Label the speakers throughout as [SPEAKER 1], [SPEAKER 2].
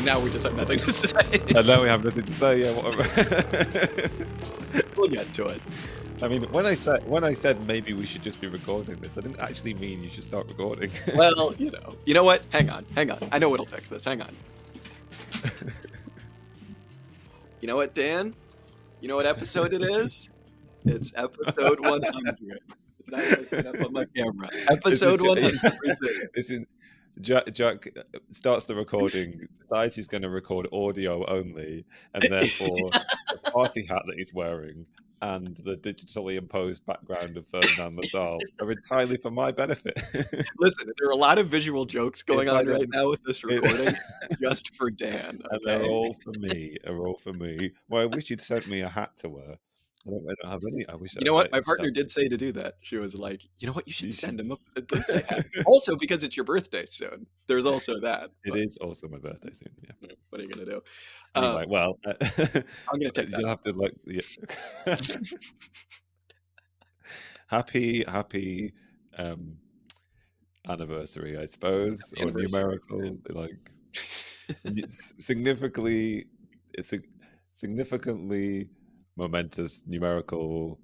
[SPEAKER 1] now we just have nothing to say.
[SPEAKER 2] And now we have nothing to say. Yeah, whatever.
[SPEAKER 1] We'll get to it.
[SPEAKER 2] I mean, when I said maybe we should just be recording this, I didn't actually mean you should start recording.
[SPEAKER 1] Well, you know what? Hang on. I know what'll fix this. Hang on. You know what, Dan? You know what episode it is? It's episode 100. Now I can up on my camera. Episode 100.
[SPEAKER 2] This is Jack starts the recording, decides he's going to record audio only, and therefore the party hat that he's wearing and the digitally imposed background of Ferdinand Lassalle are entirely for my benefit.
[SPEAKER 1] Listen, there are a lot of visual jokes going on right now with this recording, just for Dan.
[SPEAKER 2] And they're all for me. Well, I wish you'd sent me a hat to wear. I don't have any. I wish.
[SPEAKER 1] You know what? My partner did say to do that. She was like, you know what? You should send him a birthday hat. Also, because it's your birthday soon. There's also that.
[SPEAKER 2] It is also my birthday soon. Yeah.
[SPEAKER 1] What are you gonna do?
[SPEAKER 2] Anyway, well,
[SPEAKER 1] I'm gonna take that.
[SPEAKER 2] You'll have to like. Yeah. happy anniversary, I suppose, or numerical, like significantly momentous numerical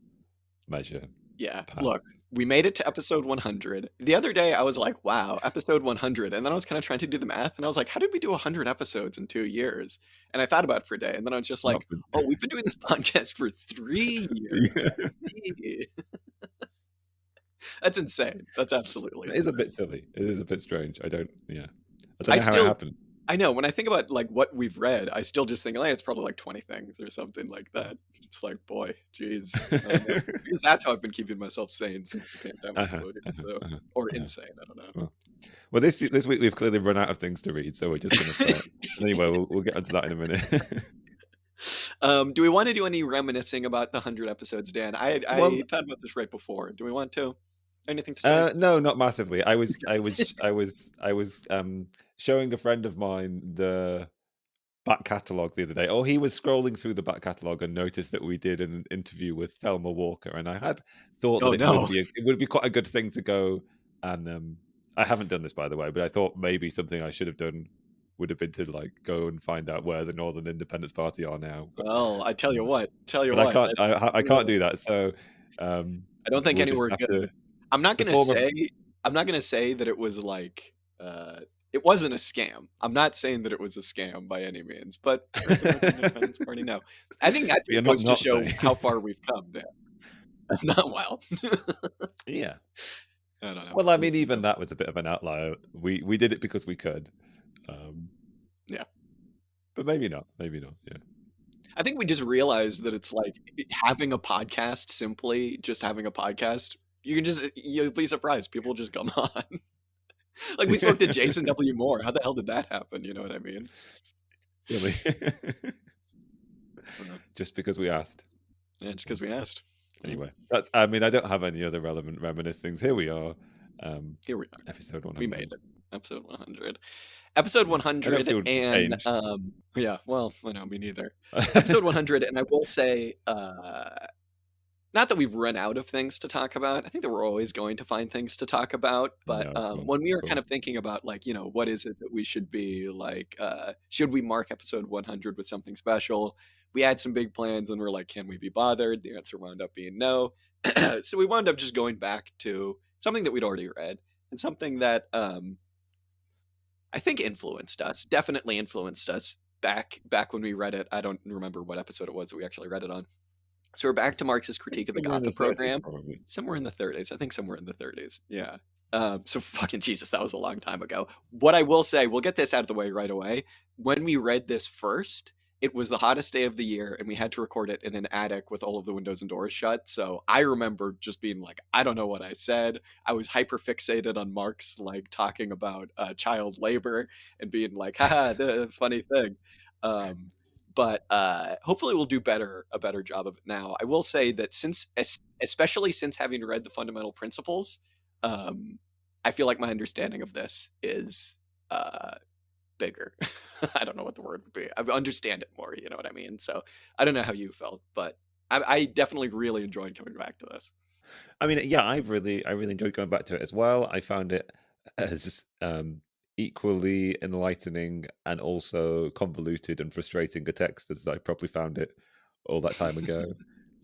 [SPEAKER 2] measure.
[SPEAKER 1] Yeah. Look, we made it to episode 100. The other day I was like, wow, episode 100. And then I was kind of trying to do the math and I was like, how did we do 100 episodes in 2 years? And I thought about it for a day and then I was just like, oh, we've been doing this podcast for 3 years. That's insane. That's absolutely
[SPEAKER 2] insane. It is a bit silly. It is a bit strange. I don't know how it happened. I
[SPEAKER 1] know, when I think about like what we've read, I still just think like it's probably like 20 things or something like that. It's like, boy, geez. Because that's how I've been keeping myself sane since the pandemic. Or insane, I don't know.
[SPEAKER 2] Well, this week we've clearly run out of things to read, so we're just going to start. Anyway, we'll get onto that in a minute.
[SPEAKER 1] Do we want to do any reminiscing about the 100 episodes, Dan? I thought about this right before. Do we want to? Anything to say?
[SPEAKER 2] No, not massively. I was showing a friend of mine the back catalogue the other day. He was scrolling through the back catalogue and noticed that we did an interview with Thelma Walker, and I had thought that it would be quite a good thing to go and I haven't done this, by the way, but I thought maybe something I should have done would have been to like go and find out where the Northern Independence Party are now.
[SPEAKER 1] Well, I tell you what.
[SPEAKER 2] I can't do that. So
[SPEAKER 1] I don't think anywhere good. I'm not gonna say that it was like it wasn't a scam. I'm not saying that it was a scam by any means, but Independence Party, no. I think that just goes to show how far we've come, Dan. Not well.
[SPEAKER 2] Yeah.
[SPEAKER 1] I don't know.
[SPEAKER 2] Well, I mean, even that was a bit of an outlier. We did it because we could.
[SPEAKER 1] Yeah.
[SPEAKER 2] But maybe not. Yeah.
[SPEAKER 1] I think we just realized that it's like having a podcast, simply just having a podcast. You'll be surprised. People just come on. Like we spoke to Jason W. Moore. How the hell did that happen? You know what I mean?
[SPEAKER 2] Silly. Just because we asked.
[SPEAKER 1] Yeah, just because we asked.
[SPEAKER 2] Anyway, I don't have any other relevant reminiscings. Here we are.
[SPEAKER 1] Here we are.
[SPEAKER 2] Episode 100.
[SPEAKER 1] We made it. Episode 100. Episode 100 and yeah, well, I know, me neither. Episode 100, and I will say, not that we've run out of things to talk about. I think that we're always going to find things to talk about. But when we were kind of thinking about like, what is it that we should be like, should we mark episode 100 with something special? We had some big plans and we're like, can we be bothered? The answer wound up being no. So we wound up just going back to something that we'd already read and something that I think definitely influenced us back when we read it. I don't remember what episode it was that we actually read it on. So we're back to Marx's Critique of the Gotha Program. Somewhere in the 30s. I think somewhere in the 30s. Yeah. So fucking Jesus, that was a long time ago. What I will say, we'll get this out of the way right away. When we read this first, it was the hottest day of the year and we had to record it in an attic with all of the windows and doors shut. So I remember just being like, I don't know what I said. I was hyper fixated on Marx, like talking about child labor and being like, haha, the funny thing. But hopefully we'll do a better job of it now. I will say that especially since having read the fundamental principles, I feel like my understanding of this is bigger. I don't know what the word would be. I understand it more, you know what I mean? So I don't know how you felt, but I definitely really enjoyed coming back to this.
[SPEAKER 2] I mean, yeah, I really enjoyed going back to it as well. I found it as equally enlightening and also convoluted and frustrating a text as I probably found it all that time ago.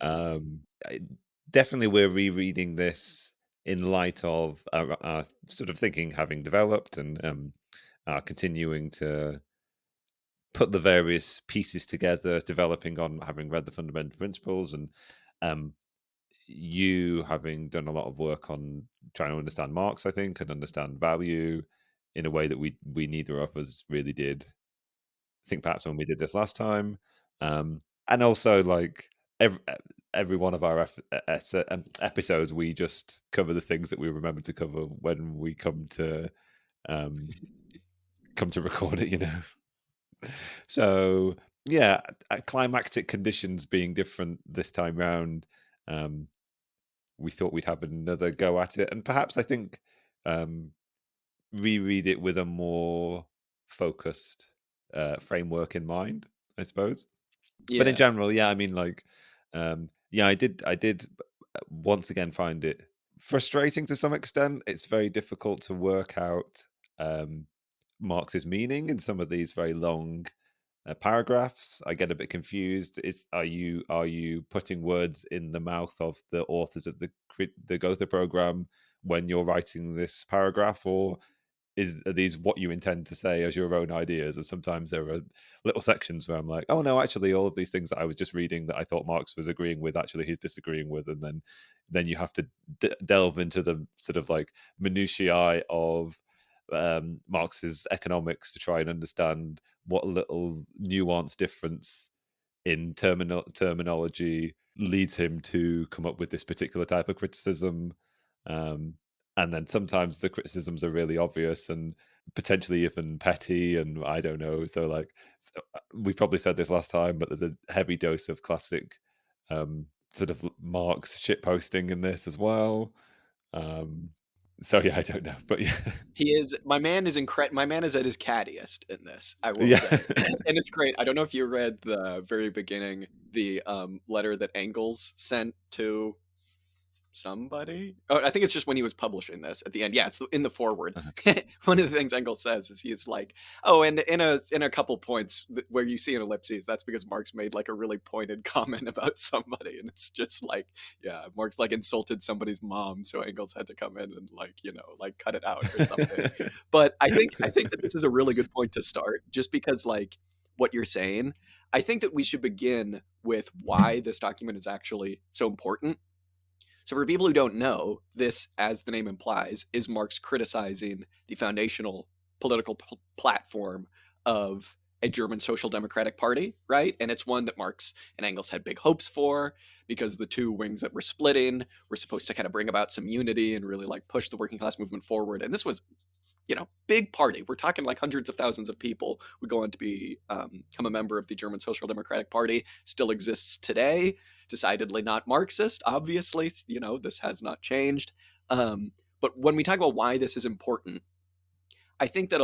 [SPEAKER 2] Um, I, Definitely, we're rereading this in light of our sort of thinking having developed and continuing to put the various pieces together, developing on having read the fundamental principles and um, you having done a lot of work on trying to understand Marx, I think, and understand value in a way that we neither of us really did. I think perhaps when we did this last time, and also like every one of our episodes, we just cover the things that we remember to cover when we um, come to record it. So yeah, climactic conditions being different this time round. Um, we thought we'd have another go at it, and perhaps I think um, reread it with a more focused framework in mind, I suppose. But in
[SPEAKER 1] Yeah.
[SPEAKER 2] general, yeah, I mean, like, yeah, I did once again find it frustrating to some extent. It's very difficult to work out um, Marx's meaning in some of these very long paragraphs. I get a bit confused. Is are you putting words in the mouth of the authors of the Gotha program when you're writing this paragraph, or are these what you intend to say as your own ideas? And sometimes there are little sections where I'm like, oh no, actually, all of these things that I was just reading that I thought Marx was agreeing with, actually he's disagreeing with, and then you have to delve into the sort of like minutiae of Marx's economics to try and understand what little nuance difference in terminology leads him to come up with this particular type of criticism. Um, and then sometimes the criticisms are really obvious and potentially even petty, and I don't know. So, like, we probably said this last time, but there's a heavy dose of classic sort of Marx shit posting in this as well. Um, so yeah, I don't know, but yeah,
[SPEAKER 1] He is my man is at his cattiest in this, I will
[SPEAKER 2] yeah.
[SPEAKER 1] say. And it's great. I don't know if you read the very beginning, the letter that Engels sent to somebody. Oh, I think it's just when he was publishing this at the end. Yeah, it's in the foreword.
[SPEAKER 2] Uh-huh.
[SPEAKER 1] One of the things Engels says is he's like, "Oh, and in a couple points where you see an ellipses, that's because Marx made like a really pointed comment about somebody, and it's just like, yeah, Marx like insulted somebody's mom, so Engels had to come in and like like cut it out or something." But I think that this is a really good point to start, just because like what you're saying. I think that we should begin with why this document is actually so important. So, for people who don't know, this, as the name implies, is Marx criticizing the foundational political platform of a German social democratic party, right? And it's one that Marx and Engels had big hopes for because the two wings that were splitting were supposed to kind of bring about some unity and really like push the working class movement forward. And this was big party. We're talking like hundreds of thousands of people would go on to become a member of the German Social Democratic Party. Still exists today. Decidedly not Marxist. Obviously, this has not changed. But when we talk about why this is important, I think that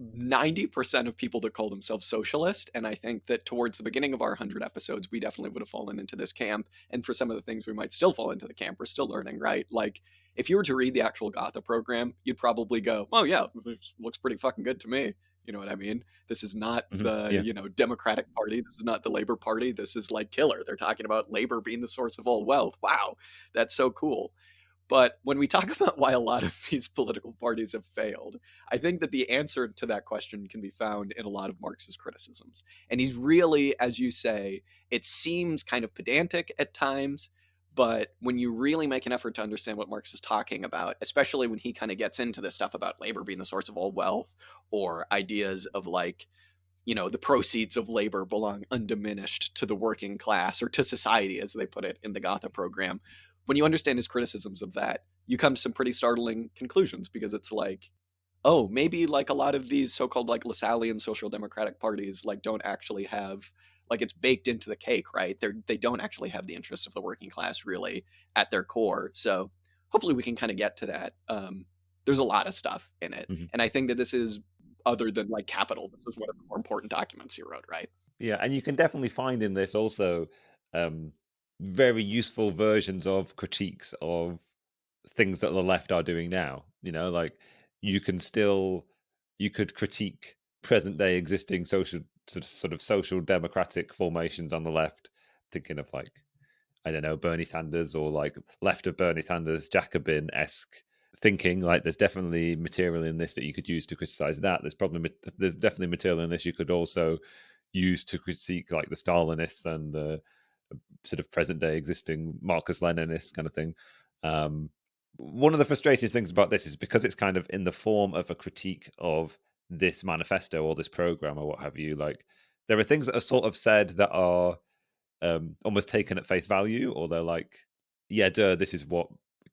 [SPEAKER 1] 90% of people that call themselves socialist, and I think that towards the beginning of our 100 episodes, we definitely would have fallen into this camp. And for some of the things we might still fall into the camp, we're still learning, right? Like, if you were to read the actual Gotha program, you'd probably go, oh, yeah, this looks pretty fucking good to me. You know what I mean? This is not the,
[SPEAKER 2] Yeah.
[SPEAKER 1] Democratic Party. This is not the Labor Party. This is like killer. They're talking about labor being the source of all wealth. Wow, that's so cool. But when we talk about why a lot of these political parties have failed, I think that the answer to that question can be found in a lot of Marx's criticisms. And he's really, as you say, it seems kind of pedantic at times, but when you really make an effort to understand what Marx is talking about, especially when he kind of gets into this stuff about labor being the source of all wealth, or ideas of like, the proceeds of labor belong undiminished to the working class or to society, as they put it in the Gotha program. When you understand his criticisms of that, you come to some pretty startling conclusions, because it's like, oh, maybe like a lot of these so-called like Lassallean social democratic parties like don't actually have, like, it's baked into the cake, right? They don't actually have the interests of the working class really at their core. So hopefully we can kind of get to that. There's a lot of stuff in it,
[SPEAKER 2] Mhm.
[SPEAKER 1] and I think that this is, other than like Capital, this is one of the more important documents he wrote, right?
[SPEAKER 2] Yeah, and you can definitely find in this also um, very useful versions of critiques of things that the left are doing now. Like you can still you could critique present day existing sort of social democratic formations on the left, thinking of like, I don't know, Bernie Sanders or like left of Bernie Sanders, Jacobin-esque thinking. Like, there's definitely material in this that you could use to criticize that. There's definitely material in this you could also use to critique like the Stalinists and the sort of present day existing Marxist-Leninist kind of thing. One of the frustrating things about this is because it's kind of in the form of a critique of this manifesto or this program or what have you. Like, there are things that are sort of said that are almost taken at face value, or they're like, yeah, duh, this is what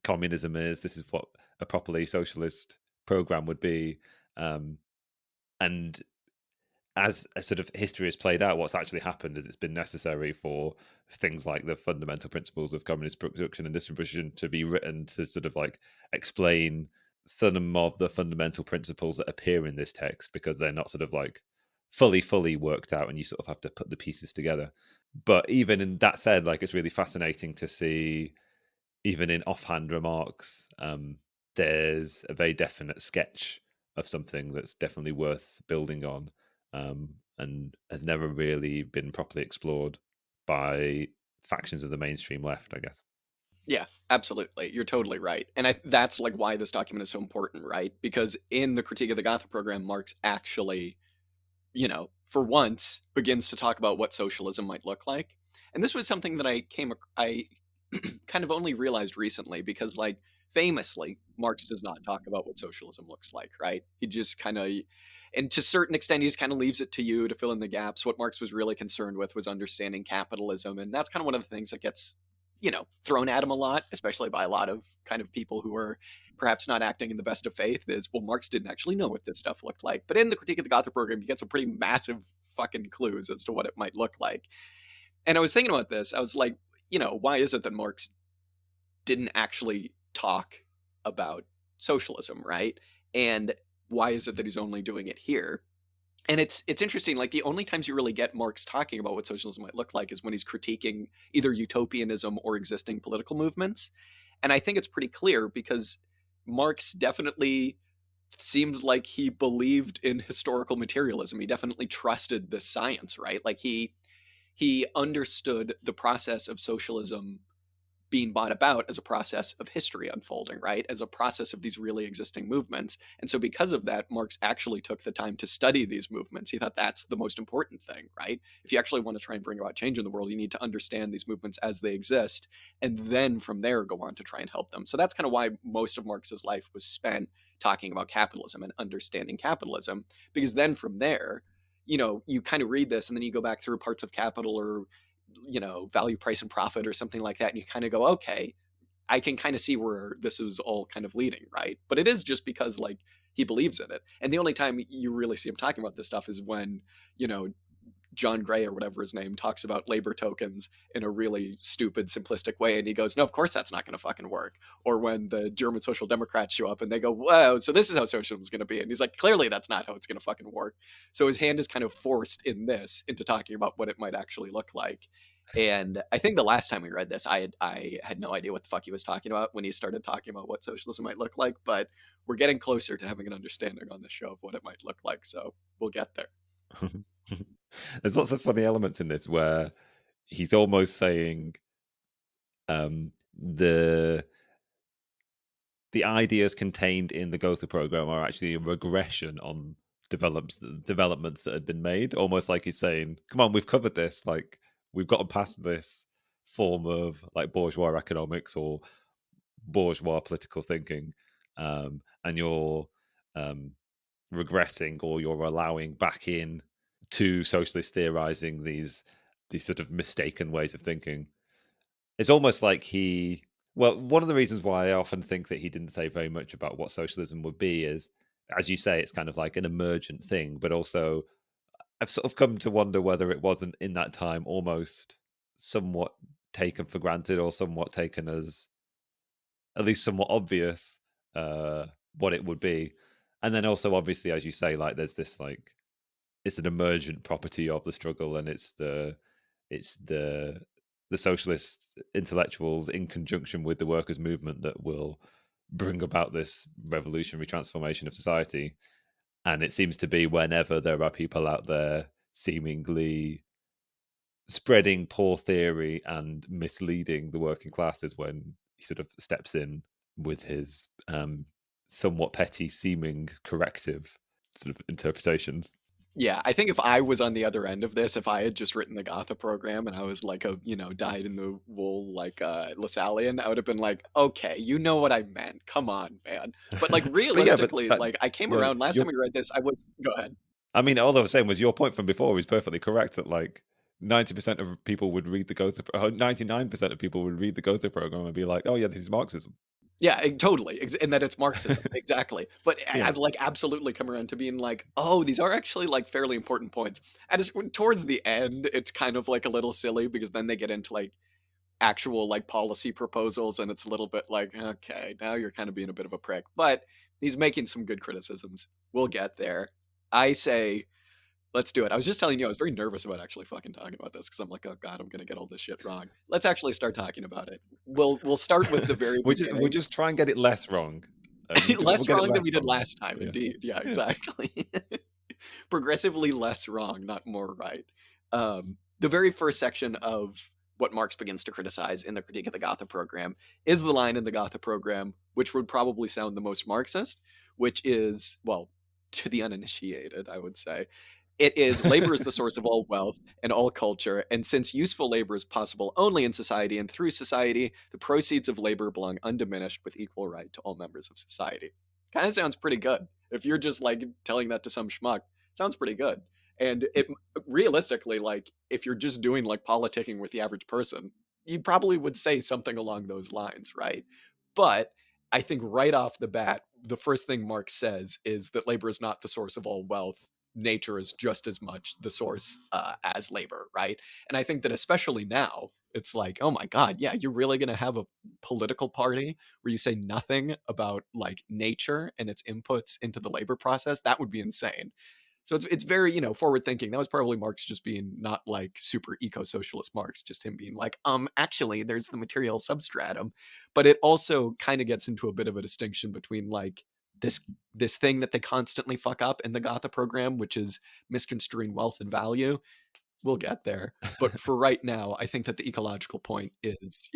[SPEAKER 2] communism is. This is what a properly socialist program would be. And as a sort of history has played out, what's actually happened is it's been necessary for things like the fundamental principles of communist production and distribution to be written to sort of like explain some of the fundamental principles that appear in this text, because they're not sort of like fully worked out and you sort of have to put the pieces together. But even in that said, like, it's really fascinating to see, even in offhand remarks, there's a very definite sketch of something that's definitely worth building on, and has never really been properly explored by factions of the mainstream left, I guess.
[SPEAKER 1] Yeah, absolutely. You're totally right. And that's like why this document is so important, right? Because in the critique of the Gotha program, Marx actually, for once begins to talk about what socialism might look like. And this was something that I kind of only realized recently because, like, famously, Marx does not talk about what socialism looks like, right? He just kind of, and to a certain extent, he just kind of leaves it to you to fill in the gaps. What Marx was really concerned with was understanding capitalism. And that's kind of one of the things that gets, thrown at him a lot, especially by a lot of kind of people who are perhaps not acting in the best of faith, is, well, Marx didn't actually know what this stuff looked like. But in the critique of the Gotha program, you get some pretty massive fucking clues as to what it might look like. And I was thinking about this. I was like, why is it that Marx didn't actually talk about socialism, right? And why is it that he's only doing it here? And it's interesting. Like, the only times you really get Marx talking about what socialism might look like is when he's critiquing either utopianism or existing political movements. And I think it's pretty clear because Marx definitely seemed like he believed in historical materialism. He definitely trusted this science, right? Like, he understood the process of socialism being brought about as a process of history unfolding, right? As a process of these really existing movements. And so, because of that, Marx actually took the time to study these movements. He thought that's the most important thing, right? If you actually want to try and bring about change in the world, you need to understand these movements as they exist, and then from there go on to try and help them. So that's kind of why most of Marx's life was spent talking about capitalism and understanding capitalism, because then from there, you kind of read this and then you go back through parts of Capital or value, price, and profit or something like that, and you kind of go, okay, I can kind of see where this is all kind of leading, right? But it is just because, like, he believes in it. And the only time you really see him talking about this stuff is when, you know John Gray or whatever his name talks about labor tokens in a really stupid, simplistic way. And he goes, no, of course that's not going to fucking work. Or when the German Social Democrats show up and they go, whoa, so this is how socialism is going to be. And he's like, clearly that's not how it's going to fucking work. So his hand is kind of forced in this into talking about what it might actually look like. And I think the last time we read this, I had no idea what the fuck he was talking about when he started talking about what socialism might look like. But we're getting closer to having an understanding on the show of what it might look like. So we'll get there.
[SPEAKER 2] There's lots of funny elements in this where he's almost saying the ideas contained in the Gotha program are actually a regression on developments that had been made. Almost like he's saying, "Come on, we've covered this. Like, we've gotten past this form of like bourgeois economics or bourgeois political thinking, and you're regressing, or you're allowing back in to socialist theorizing these sort of mistaken ways of thinking." It's almost like one of the reasons why I often think that he didn't say very much about what socialism would be is, as you say, it's kind of like an emergent thing, but also I've sort of come to wonder whether it wasn't in that time almost somewhat taken for granted, or somewhat taken as at least somewhat obvious, what it would be. And then also, obviously, as you say, like, there's this like, it's an emergent property of the struggle, and it's the socialist intellectuals in conjunction with the workers' movement that will bring about this revolutionary transformation of society. And it seems to be whenever there are people out there seemingly spreading poor theory and misleading the working classes, when he sort of steps in with his somewhat petty seeming corrective sort of interpretations.
[SPEAKER 1] Yeah, I think if I was on the other end of this, if I had just written the Gotha program and I was like a, dyed in the wool like Lassallean, I would have been like, okay, you know what I meant. Come on, man. But like
[SPEAKER 2] But yeah, but
[SPEAKER 1] realistically, like I came
[SPEAKER 2] yeah,
[SPEAKER 1] around last time we read this, I was go ahead.
[SPEAKER 2] I mean, all I was saying was your point from before was perfectly correct, that like 90% of people would read the Gotha, 99% of people would read the Gotha program and be like, oh yeah, this is Marxism.
[SPEAKER 1] Yeah, totally. And that it's Marxism. Exactly. But
[SPEAKER 2] Yeah.
[SPEAKER 1] I've like absolutely come around to being like, oh, these are actually like fairly important points. And it's, towards the end, it's kind of like a little silly because then they get into like actual like policy proposals and it's a little bit like, okay, now you're kind of being a bit of a prick. But he's making some good criticisms. We'll get there. I say let's do it. I was just telling you I was very nervous about actually fucking talking about this because I'm like, oh god, I'm gonna get all this shit wrong. Let's actually start talking about it. We'll start with the very
[SPEAKER 2] We'll
[SPEAKER 1] beginning.
[SPEAKER 2] just try and get it less wrong. We'll
[SPEAKER 1] Less
[SPEAKER 2] get it
[SPEAKER 1] wrong than
[SPEAKER 2] less
[SPEAKER 1] we did
[SPEAKER 2] wrong.
[SPEAKER 1] last time,
[SPEAKER 2] Yeah.
[SPEAKER 1] indeed. Yeah,
[SPEAKER 2] Yeah.
[SPEAKER 1] exactly. Progressively less wrong, not more right. The very first section of what Marx begins to criticize in the Critique of the Gotha Program is the line in the Gotha Program, which would probably sound the most Marxist, which is, well, to the uninitiated, I would say, it is labor is the source of all wealth and all culture, and since useful labor is possible only in society and through society, the proceeds of labor belong undiminished with equal right to all members of society. Kind of sounds pretty good. If you're just like telling that to some schmuck, it sounds pretty good. And it realistically, like if you're just doing like politicking with the average person, you probably would say something along those lines, right? But I think right off the bat, the first thing Marx says is that labor is not the source of all wealth. Nature is just as much the source as labor, right? And I think that especially now, it's like, oh my God, yeah, you're really going to have a political party where you say nothing about like nature and its inputs into the labor process? That would be insane. So it's very, forward thinking. That was probably Marx just being not like super eco-socialist Marx, just him being like, actually there's the material substratum. But it also kind of gets into a bit of a distinction between like this thing that they constantly fuck up in the Gotha program, which is misconstruing wealth and value. We'll get there. But for right now, I think that the ecological point is,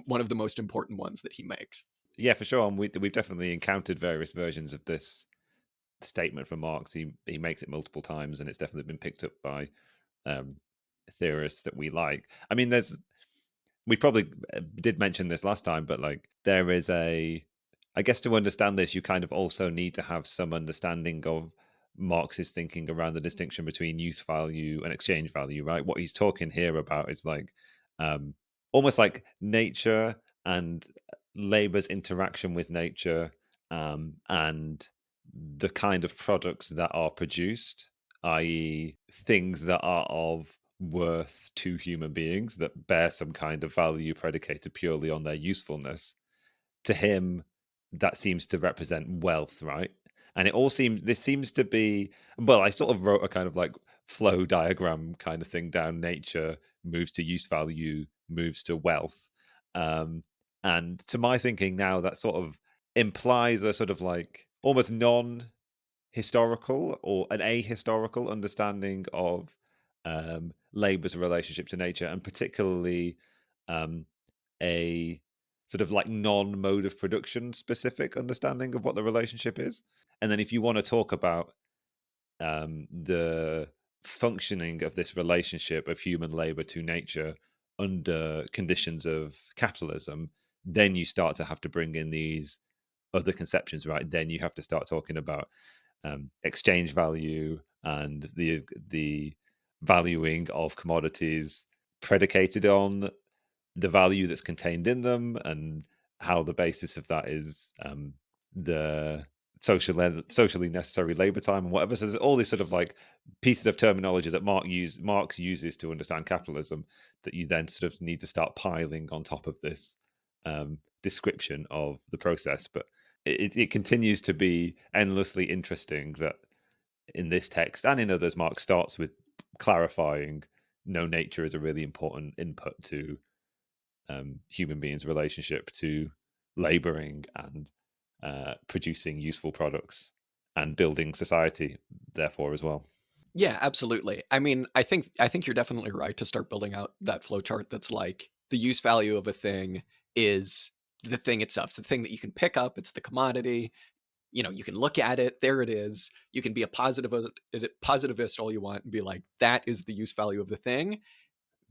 [SPEAKER 1] one of the most important ones that he makes.
[SPEAKER 2] Yeah, for sure. And we've definitely encountered various versions of this statement from Marx. He makes it multiple times, and it's definitely been picked up by um, theorists that we like. I mean, we probably did mention this last time, but like there is I guess to understand this, you kind of also need to have some understanding of Marx's thinking around the distinction between use value and exchange value, right? What he's talking here about is like um, almost like nature and labor's interaction with nature, and the kind of products that are produced, i.e., things that are of worth to human beings that bear some kind of value predicated purely on their usefulness. To him, that seems to represent wealth, right? And this seems to be, well, I sort of wrote a kind of like flow diagram kind of thing down. Nature moves to use value, moves to wealth. Um, and to my thinking now, that sort of implies a sort of like almost historical or an ahistorical understanding of labor's relationship to nature, and particularly um, a sort of like non-mode of production specific understanding of what the relationship is. And then if you want to talk about the functioning of this relationship of human labor to nature under conditions of capitalism, then you start to have to bring in these other conceptions, right? Then you have to start talking about exchange value and the valuing of commodities predicated on the value that's contained in them, and how the basis of that is the socially necessary labor time and whatever. So there's all these sort of like pieces of terminology that Marx uses to understand capitalism that you then sort of need to start piling on top of this description of the process. But it continues to be endlessly interesting that in this text and in others, Marx starts with clarifying no, nature is a really important input to human beings' relationship to laboring and producing useful products. and building society, therefore, as well.
[SPEAKER 1] Yeah, absolutely. I mean, I think you're definitely right to start building out that flowchart that's like the use value of a thing is the thing itself. It's the thing that you can pick up. It's the commodity. You know, you can look at it. There it is. You can be a positivist all you want and be like, that is the use value of the thing.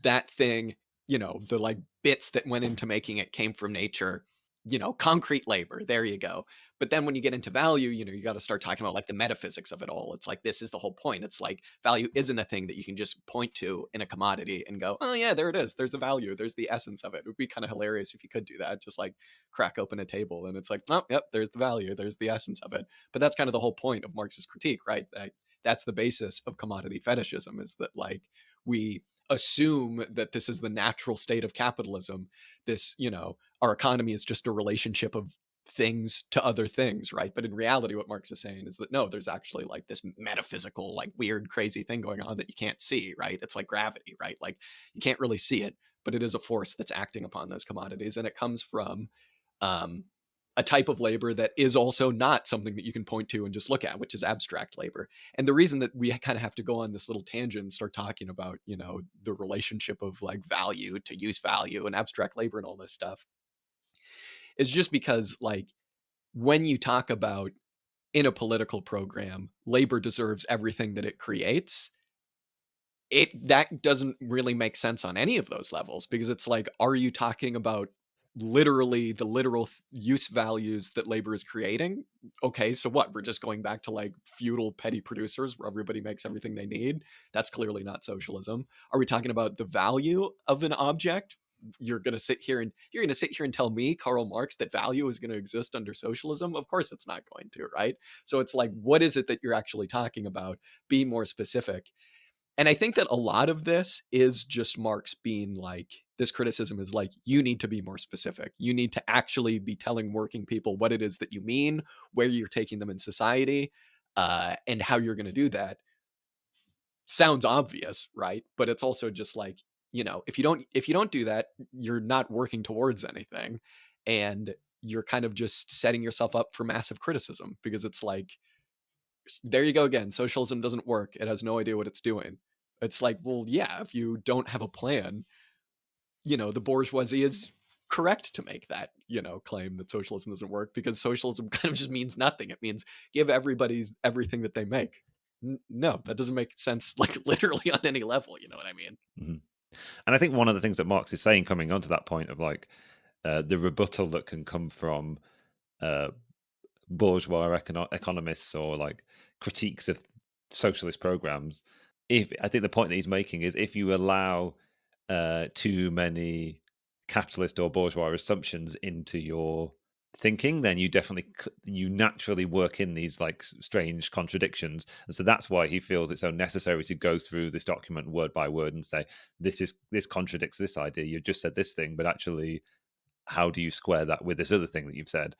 [SPEAKER 1] That thing, you know, the like bits that went into making it came from nature, you know, concrete labor. There you go. But then when you get into value, you know, you got to start talking about like the metaphysics of it all. It's like, this is the whole point. It's like value isn't a thing that you can just point to in a commodity and go, oh, yeah, there it is. There's the value. There's the essence of it. It would be kind of hilarious if you could do that. Just like crack open a table and it's like, oh, yep, there's the value. There's the essence of it. But that's kind of the whole point of Marxist critique, right? That's the basis of commodity fetishism, is that like we assume that this is the natural state of capitalism. This, you know, our economy is just a relationship of things to other things, right? But in reality, what Marx is saying is that no, there's actually like this metaphysical, like weird, crazy thing going on that you can't see, right? It's like gravity, right? Like you can't really see it, but it is a force that's acting upon those commodities, and it comes from um, a type of labor that is also not something that you can point to and just look at, which is abstract labor. And the reason that we kind of have to go on this little tangent and start talking about, you know, the relationship of like value to use value and abstract labor and all this stuff is just because like when you talk about in a political program, labor deserves everything that it creates, that doesn't really make sense on any of those levels, because it's like, are you talking about literally the literal use values that labor is creating? Okay, so what, we're just going back to like feudal petty producers where everybody makes everything they need? That's clearly not socialism. Are we talking about the value of an object? You're going to sit here and tell me, Karl Marx, that value is going to exist under socialism? Of course it's not going to, right? So it's like, what is it that you're actually talking about? Be more specific. And I think that a lot of this is just Marx being like, this criticism is like, you need to be more specific. You need to actually be telling working people what it is that you mean, where you're taking them in society, and how you're going to do that. Sounds obvious, right? But it's also just like, you know, if you don't do that, you're not working towards anything, and you're kind of just setting yourself up for massive criticism, because it's like, there you go again. Socialism doesn't work. It has no idea what it's doing. It's like, well, yeah, if you don't have a plan, you know, the bourgeoisie is correct to make that, you know, claim that socialism doesn't work, because socialism kind of just means nothing. It means give everybody everything that they make. No, that doesn't make sense, like literally on any level. You know what I mean?
[SPEAKER 2] Mm-hmm. And I think one of the things that Marx is saying, coming onto that point of like the rebuttal that can come from bourgeois economists or like critiques of socialist programs, if I think the point that he's making is, if you allow too many capitalist or bourgeois assumptions into your thinking, then you naturally work in these like strange contradictions. And so that's why he feels it's so necessary to go through this document word by word and say, this contradicts this idea, you just said this thing, but actually how do you square that with this other thing that you've said?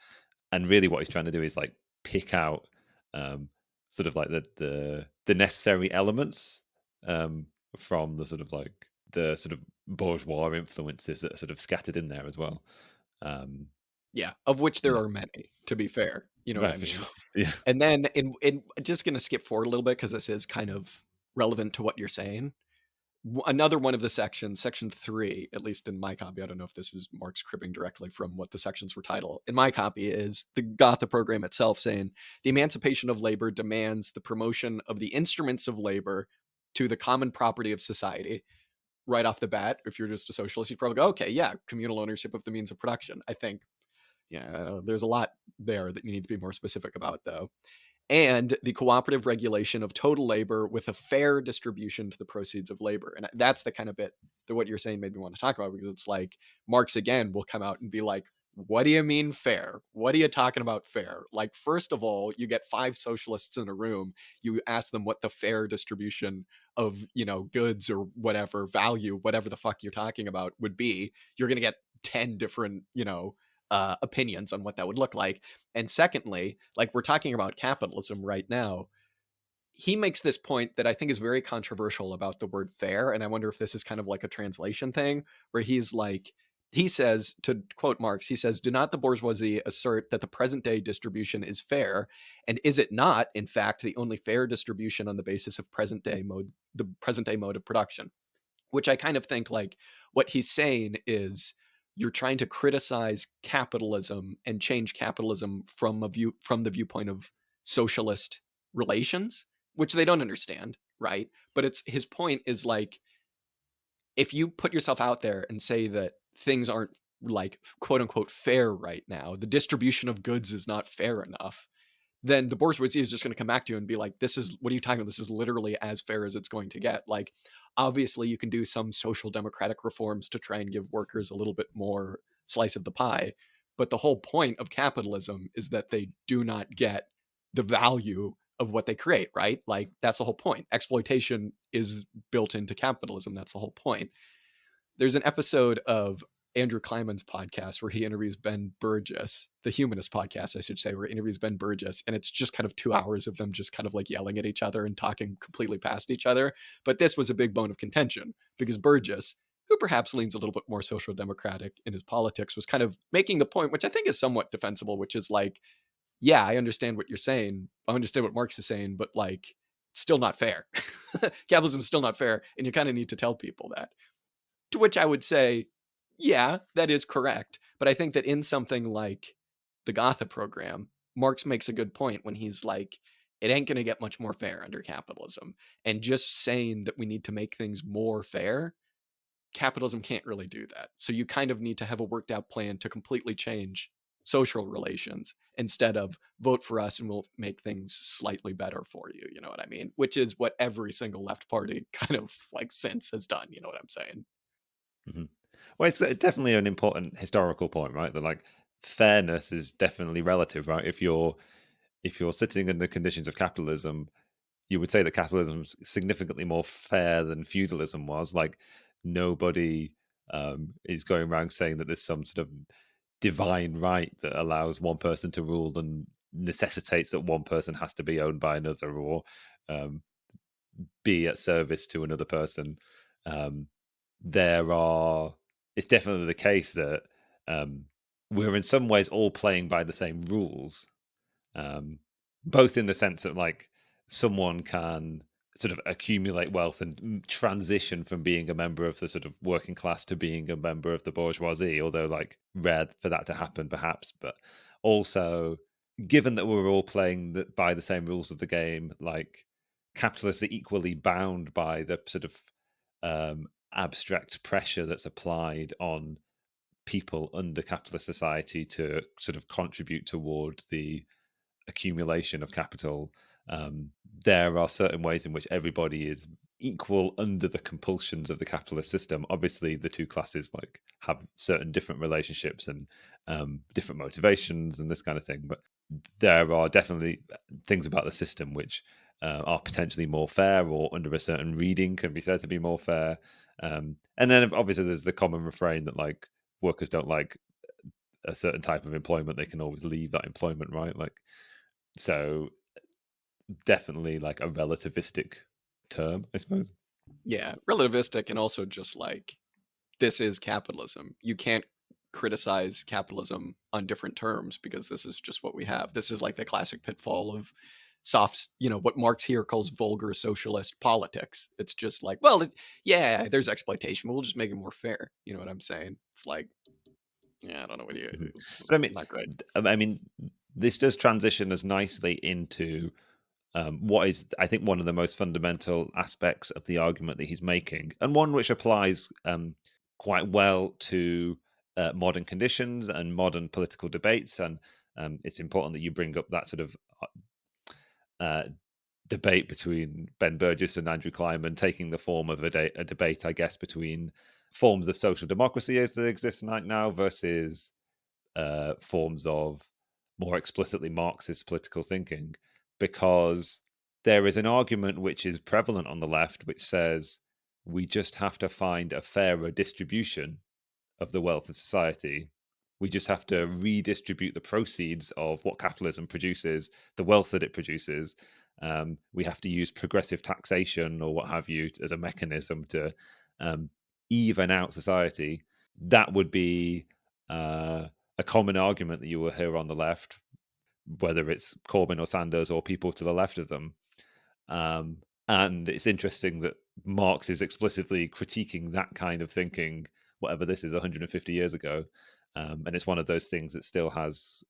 [SPEAKER 2] And really what he's trying to do is like pick out sort of like the necessary elements from the sort of like the sort of bourgeois influences that are sort of scattered in there as well.
[SPEAKER 1] Yeah, of which there
[SPEAKER 2] Yeah,
[SPEAKER 1] are many, to be fair. You know what
[SPEAKER 2] right,
[SPEAKER 1] I
[SPEAKER 2] for
[SPEAKER 1] mean?
[SPEAKER 2] sure. Yeah.
[SPEAKER 1] And then in just going to skip forward a little bit because this is kind of relevant to what you're saying. Another one of the sections, section 3, at least in my copy, I don't know if this is Marx cribbing directly from what the sections were titled. In my copy is the Gotha Program itself, saying the emancipation of labor demands the promotion of the instruments of labor to the common property of society. Right off the bat, if you're just a socialist, you'd probably go, okay, yeah, communal ownership of the means of production. I think, yeah, there's a lot there that you need to be more specific about, though. And the cooperative regulation of total labor with a fair distribution to the proceeds of labor. And that's the kind of bit that what you're saying made me want to talk about, because it's like Marx again will come out and be like, what do you mean fair? What are you talking about fair? Like, first of all, you get 5 socialists in a room, you ask them what the fair distribution of, you know, goods or whatever value, whatever the fuck you're talking about would be. You're going to get 10 different, you know, opinions on what that would look like. And secondly, like, we're talking about capitalism right now. He makes this point that I think is very controversial about the word fair. And I wonder if this is kind of like a translation thing, where he's like, he says, to quote Marx, he says, "Do not the bourgeoisie assert that the present day distribution is fair? And is it not, in fact, the only fair distribution on the basis of the present day mode of production?" Which I kind of think like what he's saying is you're trying to criticize capitalism and change capitalism from the viewpoint of socialist relations, which they don't understand, right? But his point is like, if you put yourself out there and say that things aren't like quote unquote fair right now, the distribution of goods is not fair enough, then the bourgeoisie is just going to come back to you and be like, "This is, what are you talking about? This is literally as fair as it's going to get." Like, obviously you can do some social democratic reforms to try and give workers a little bit more slice of the pie, but the whole point of capitalism is that they do not get the value of what they create, right? Like, that's the whole point. Exploitation is built into capitalism. That's the whole point. There's an episode of Andrew Kleiman's podcast where he interviews Ben Burgess, the Humanist podcast, I should say, where he interviews Ben Burgess. And it's just kind of 2 hours of them just kind of like yelling at each other and talking completely past each other. But this was a big bone of contention because Burgess, who perhaps leans a little bit more social democratic in his politics, was kind of making the point, which I think is somewhat defensible, which is like, yeah, I understand what you're saying. I understand what Marx is saying, but like, it's still not fair. Capitalism is still not fair. And you kind of need to tell people that. To which I would say, yeah, that is correct. But I think that in something like the Gotha program, Marx makes a good point when he's like, it ain't going to get much more fair under capitalism. And just saying that we need to make things more fair, capitalism can't really do that. So you kind of need to have a worked out plan to completely change social relations instead of vote for us and we'll make things slightly better for you. You know what I mean? Which is what every single left party kind of like since has done. You know what I'm saying?
[SPEAKER 2] Mm-hmm. Well, it's definitely an important historical point, right? That like fairness is definitely relative, right? If you're sitting in the conditions of capitalism, you would say that capitalism is significantly more fair than feudalism was. Like nobody is going around saying that there's some sort of divine right that allows one person to rule and necessitates that one person has to be owned by another or um, be at service to another person. Um, it's definitely the case that we're in some ways all playing by the same rules, both in the sense that like someone can sort of accumulate wealth and transition from being a member of the sort of working class to being a member of the bourgeoisie, although like rare for that to happen perhaps. But also, given that we're all playing by the same rules of the game, like capitalists are equally bound by the sort of abstract pressure that's applied on people under capitalist society to sort of contribute toward the accumulation of capital. There are certain ways in which everybody is equal under the compulsions of the capitalist system. Obviously, the two classes like have certain different relationships and different motivations and this kind of thing. But there are definitely things about the system which are potentially more fair, or under a certain reading can be said to be more fair. And then obviously there's the common refrain that like workers don't like a certain type of employment, they can always leave that employment, right? Like, so definitely like a relativistic term, I suppose.
[SPEAKER 1] Yeah, relativistic, and also just like, this is capitalism. You can't criticize capitalism on different terms because this is just what we have. This is like the classic pitfall of soft, what Marx here calls vulgar socialist politics. It's just like, well, yeah, there's exploitation, but we'll just make it more fair. You know what I'm saying? It's like, yeah, I don't know what you.
[SPEAKER 2] But
[SPEAKER 1] Not great.
[SPEAKER 2] I mean, this does transition us nicely into what is, I think, one of the most fundamental aspects of the argument that he's making, and one which applies quite well to modern conditions and modern political debates. And it's important that you bring up that sort of debate between Ben Burgess and Andrew Kleiman, taking the form of a debate, I guess, between forms of social democracy as they exist right now versus forms of more explicitly Marxist political thinking, because there is an argument which is prevalent on the left, which says we just have to find a fairer distribution of the wealth of society. We just have to redistribute the proceeds of what capitalism produces, the wealth that it produces. We have to use progressive taxation or what have you as a mechanism to even out society. that would be a common argument that you will hear on the left, whether it's Corbyn or Sanders or people to the left of them. And it's interesting that Marx is explicitly critiquing that kind of thinking, whatever this is, 150 years ago. And it's one of those things that still has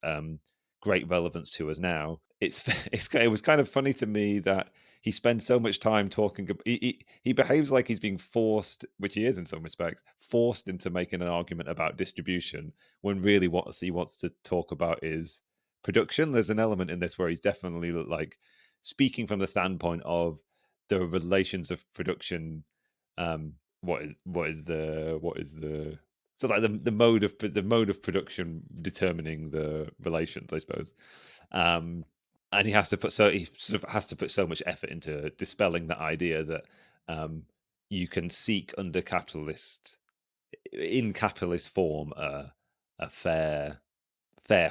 [SPEAKER 2] great relevance to us now. It was kind of funny to me that he spends so much time talking. He behaves like he's being forced, which he is in some respects, forced into making an argument about distribution, when really what he wants to talk about is production. There's an element in this where he's definitely like speaking from the standpoint of the relations of production. What is the so like the mode of production determining the relations, I suppose. And he has to put so much effort into dispelling that idea that you can seek under capitalist form a fair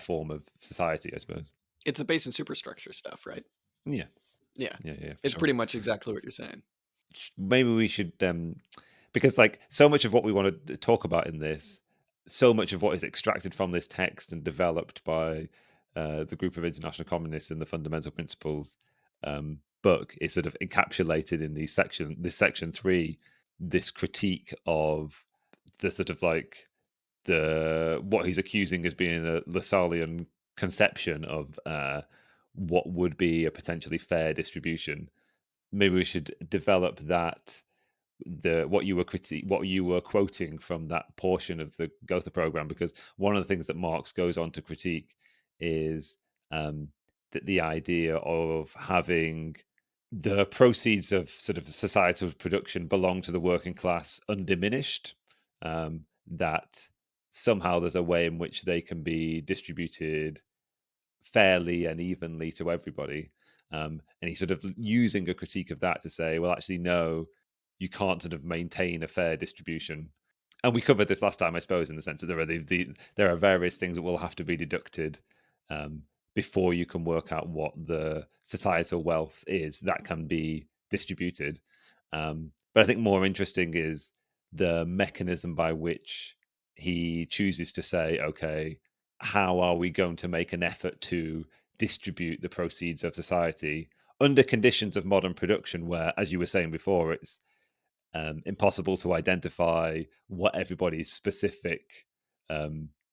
[SPEAKER 2] form of society, I suppose.
[SPEAKER 1] It's the base and superstructure stuff, right?
[SPEAKER 2] Yeah.
[SPEAKER 1] Yeah. It's
[SPEAKER 2] Sure.
[SPEAKER 1] pretty much exactly what you're saying.
[SPEAKER 2] Maybe we should, because like so much of what we want to talk about in this, so much of what is extracted from this text and developed by the group of international communists in the Fundamental Principles book is sort of encapsulated in this section 3, this critique of the sort of like what he's accusing as being a Lassallean conception of what would be a potentially fair distribution. Maybe we should develop that, what you were quoting from that portion of the Gotha program, because one of the things that Marx goes on to critique is that the idea of having the proceeds of sort of societal production belong to the working class undiminished, that somehow there's a way in which they can be distributed fairly and evenly to everybody. And he's sort of using a critique of that to say, well, actually, no, you can't sort of maintain a fair distribution. And we covered this last time, I suppose, in the sense that there are various things that will have to be deducted before you can work out what the societal wealth is that can be distributed. But I think more interesting is the mechanism by which he chooses to say, okay, how are we going to make an effort to distribute the proceeds of society under conditions of modern production where, as you were saying before, it's impossible to identify what everybody's specific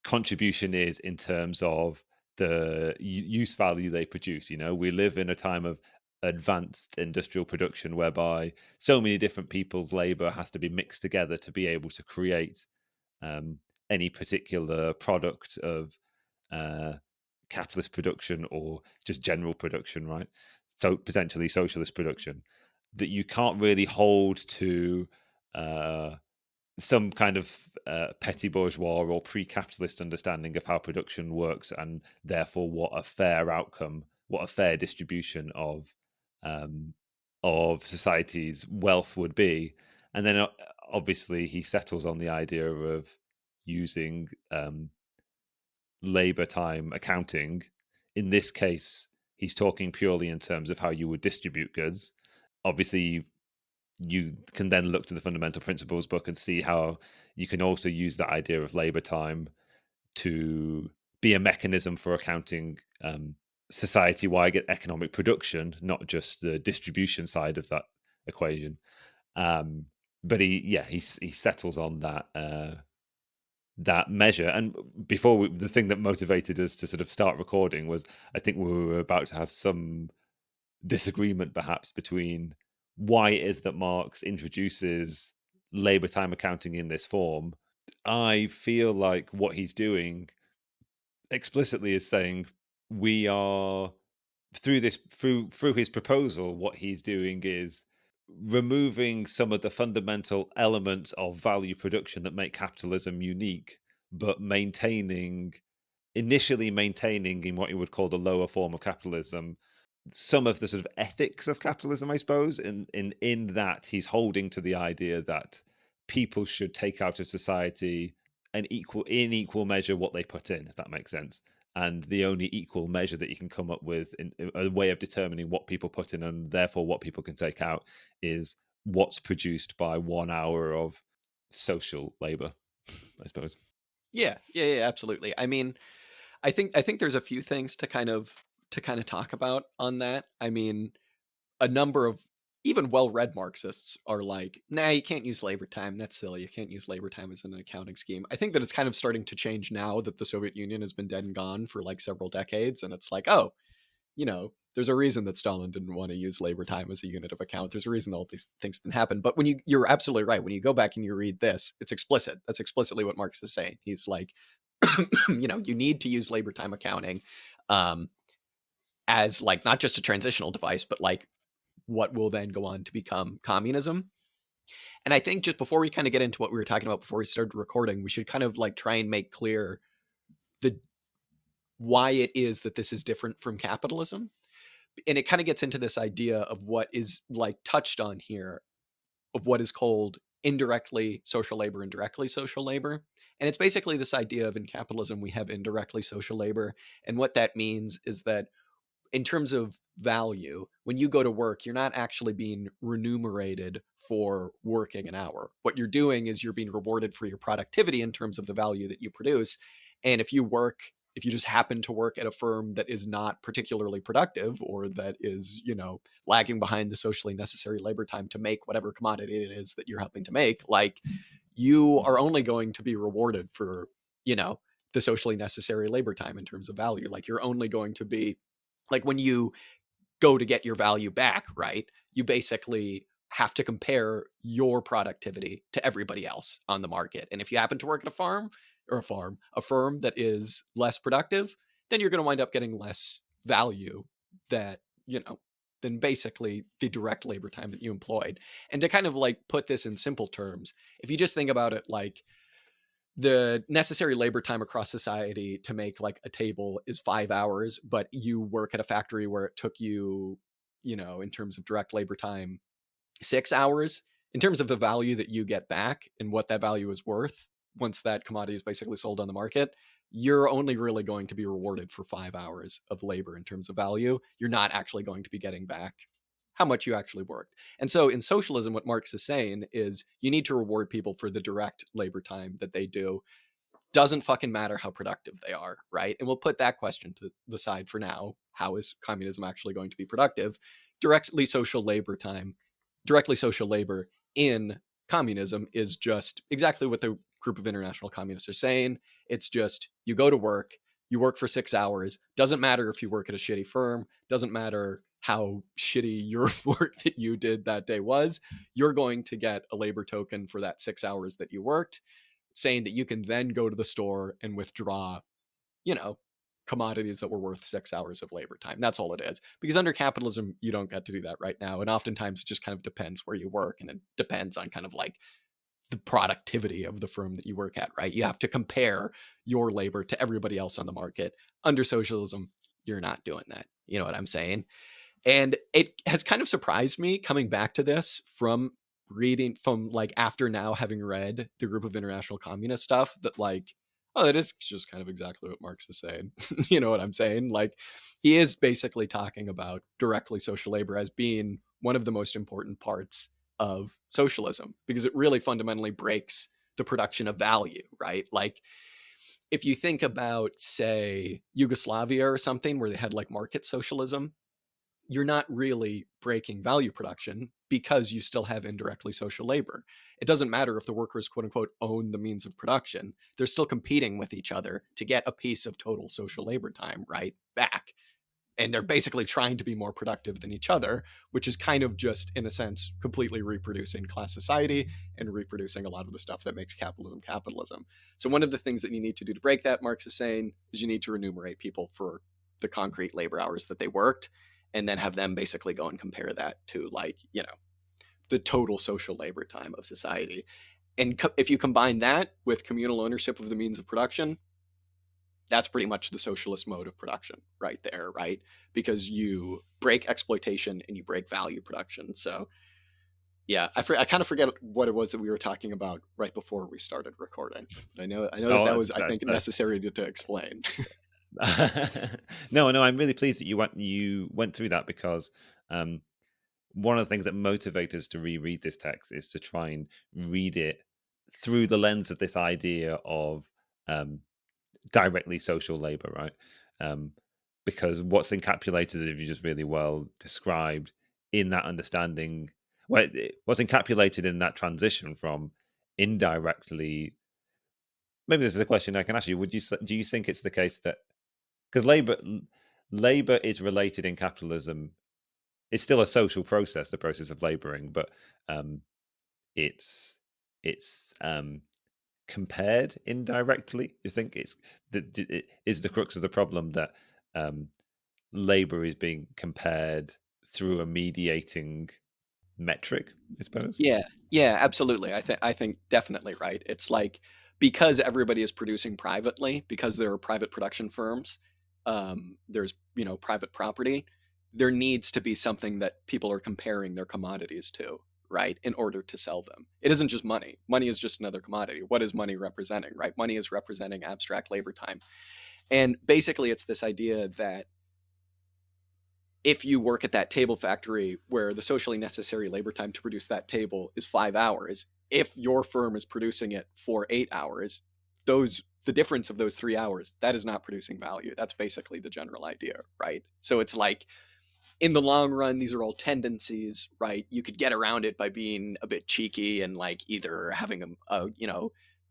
[SPEAKER 2] contribution is in terms of the use value they produce. We live in a time of advanced industrial production whereby so many different people's labor has to be mixed together to be able to create any particular product of capitalist production or just general production, right? So potentially socialist production, that you can't really hold to some kind of petty bourgeois or pre-capitalist understanding of how production works, and therefore what a fair outcome, what a fair distribution of society's wealth would be. And then obviously he settles on the idea of using labor time accounting. In this case, he's talking purely in terms of how you would distribute goods. Obviously, you can then look to the Fundamental Principles book and see how you can also use that idea of labor time to be a mechanism for accounting society-wide economic production, not just the distribution side of that equation. But he settles on that measure. And before the thing that motivated us to sort of start recording was, I think we were about to have some disagreement perhaps between why it is that Marx introduces labor time accounting in this form. I feel like what he's doing explicitly is saying we are through his proposal, what he's doing is removing some of the fundamental elements of value production that make capitalism unique, but initially maintaining in what you would call the lower form of capitalism some of the sort of ethics of capitalism, I suppose. In that he's holding to the idea that people should take out of society in equal measure what they put in, if that makes sense. And the only equal measure that you can come up with in a way of determining what people put in and therefore what people can take out is what's produced by 1 hour of social labor. I suppose.
[SPEAKER 1] Yeah, absolutely. I mean, I think there's a few things to kind of talk about on that. I mean, a number of even well-read Marxists are like, nah, you can't use labor time. That's silly. You can't use labor time as an accounting scheme. I think that it's kind of starting to change now that the Soviet Union has been dead and gone for like several decades. And it's like, oh, there's a reason that Stalin didn't want to use labor time as a unit of account. There's a reason all these things didn't happen. But when you're absolutely right. When you go back and you read this, it's explicit. That's explicitly what Marx is saying. He's like, you need to use labor time accounting um, as like not just a transitional device, but like what will then go on to become communism. And I think just before we kind of get into what we were talking about before we started recording, we should kind of like try and make clear the why it is that this is different from capitalism. And it kind of gets into this idea of what is like touched on here of what is called indirectly social labor and directly social labor. And it's basically this idea of in capitalism, we have indirectly social labor. And what that means is that in terms of value, when you go to work, you're not actually being remunerated for working an hour. What you're doing is you're being rewarded for your productivity in terms of the value that you produce. And if you just happen to work at a firm that is not particularly productive or that is, lagging behind the socially necessary labor time to make whatever commodity it is that you're helping to make, like you are only going to be rewarded for, the socially necessary labor time in terms of value. Like you're only going to be like when you go to get your value back, right? You basically have to compare your productivity to everybody else on the market. And if you happen to work at a firm that is less productive, then you're going to wind up getting less value that, than basically the direct labor time that you employed. And to kind of like put this in simple terms, if you just think about it like the necessary labor time across society to make like a table is 5 hours, but you work at a factory where it took you, in terms of direct labor time, 6 hours. In terms of the value that you get back and what that value is worth once that commodity is basically sold on the market, you're only really going to be rewarded for 5 hours of labor in terms of value. You're not actually going to be getting back how much you actually worked. And so in socialism, what Marx is saying is you need to reward people for the direct labor time that they do. Doesn't fucking matter how productive they are, right? And we'll put that question to the side for now. How is communism actually going to be productive? Directly social labor in communism is just exactly what the group of international communists are saying. It's just you go to work, you work for 6 hours. Doesn't matter if you work at a shitty firm, doesn't matter how shitty your work that you did that day was. You're going to get a labor token for that 6 hours that you worked, saying that you can then go to the store and withdraw, commodities that were worth 6 hours of labor time. That's all it is. Because under capitalism, you don't get to do that right now. And oftentimes it just kind of depends where you work. And it depends on kind of like the productivity of the firm that you work at, right? You have to compare your labor to everybody else on the market. Under socialism, you're not doing that. You know what I'm saying? And it has kind of surprised me coming back to this from reading from like after now having read the group of international communist stuff that like, oh, that is just kind of exactly what Marx is saying. You know what I'm saying? Like he is basically talking about directly social labor as being one of the most important parts of socialism because it really fundamentally breaks the production of value, right? Like if you think about, say, Yugoslavia or something where they had like market socialism, you're not really breaking value production because you still have indirectly social labor. It doesn't matter if the workers, quote unquote, own the means of production. They're still competing with each other to get a piece of total social labor time right back. And they're basically trying to be more productive than each other, which is kind of just, in a sense, completely reproducing class society and reproducing a lot of the stuff that makes capitalism capitalism. So one of the things that you need to do to break that, Marx is saying, is you need to remunerate people for the concrete labor hours that they worked and then have them basically go and compare that to like, the total social labor time of society. And if you combine that with communal ownership of the means of production, that's pretty much the socialist mode of production right there, right? Because you break exploitation and you break value production. So yeah, I kind of forget what it was that we were talking about right before we started recording. But I know that was, I think, necessary to explain.
[SPEAKER 2] No, I'm really pleased that you went through that because one of the things that motivates us to reread this text is to try and read it through the lens of this idea of directly social labor, right? Because what's encapsulated, if you just really well described in that understanding, what's encapsulated in that transition from indirectly. Maybe this is a question I can ask you. Do you think it's the case that because labor is related in capitalism, it's still a social process, the process of laboring, but um, it's compared indirectly. You think it is the crux of the problem that um, labor is being compared through a mediating metric, I suppose?
[SPEAKER 1] Yeah, absolutely. I think definitely right. It's like because everybody is producing privately, because there are private production firms, there's private property. There needs to be something that people are comparing their commodities to, right, in order to sell them. It isn't just money. Money is just another commodity. What is money representing, right? Money is representing abstract labor time, and basically, it's this idea that if you work at that table factory where the socially necessary labor time to produce that table is 5 hours, if your firm is producing it for 8 hours, the difference of those 3 hours, that is not producing value. That's basically the general idea, right? So it's like in the long run, these are all tendencies, right? You could get around it by being a bit cheeky and like either having a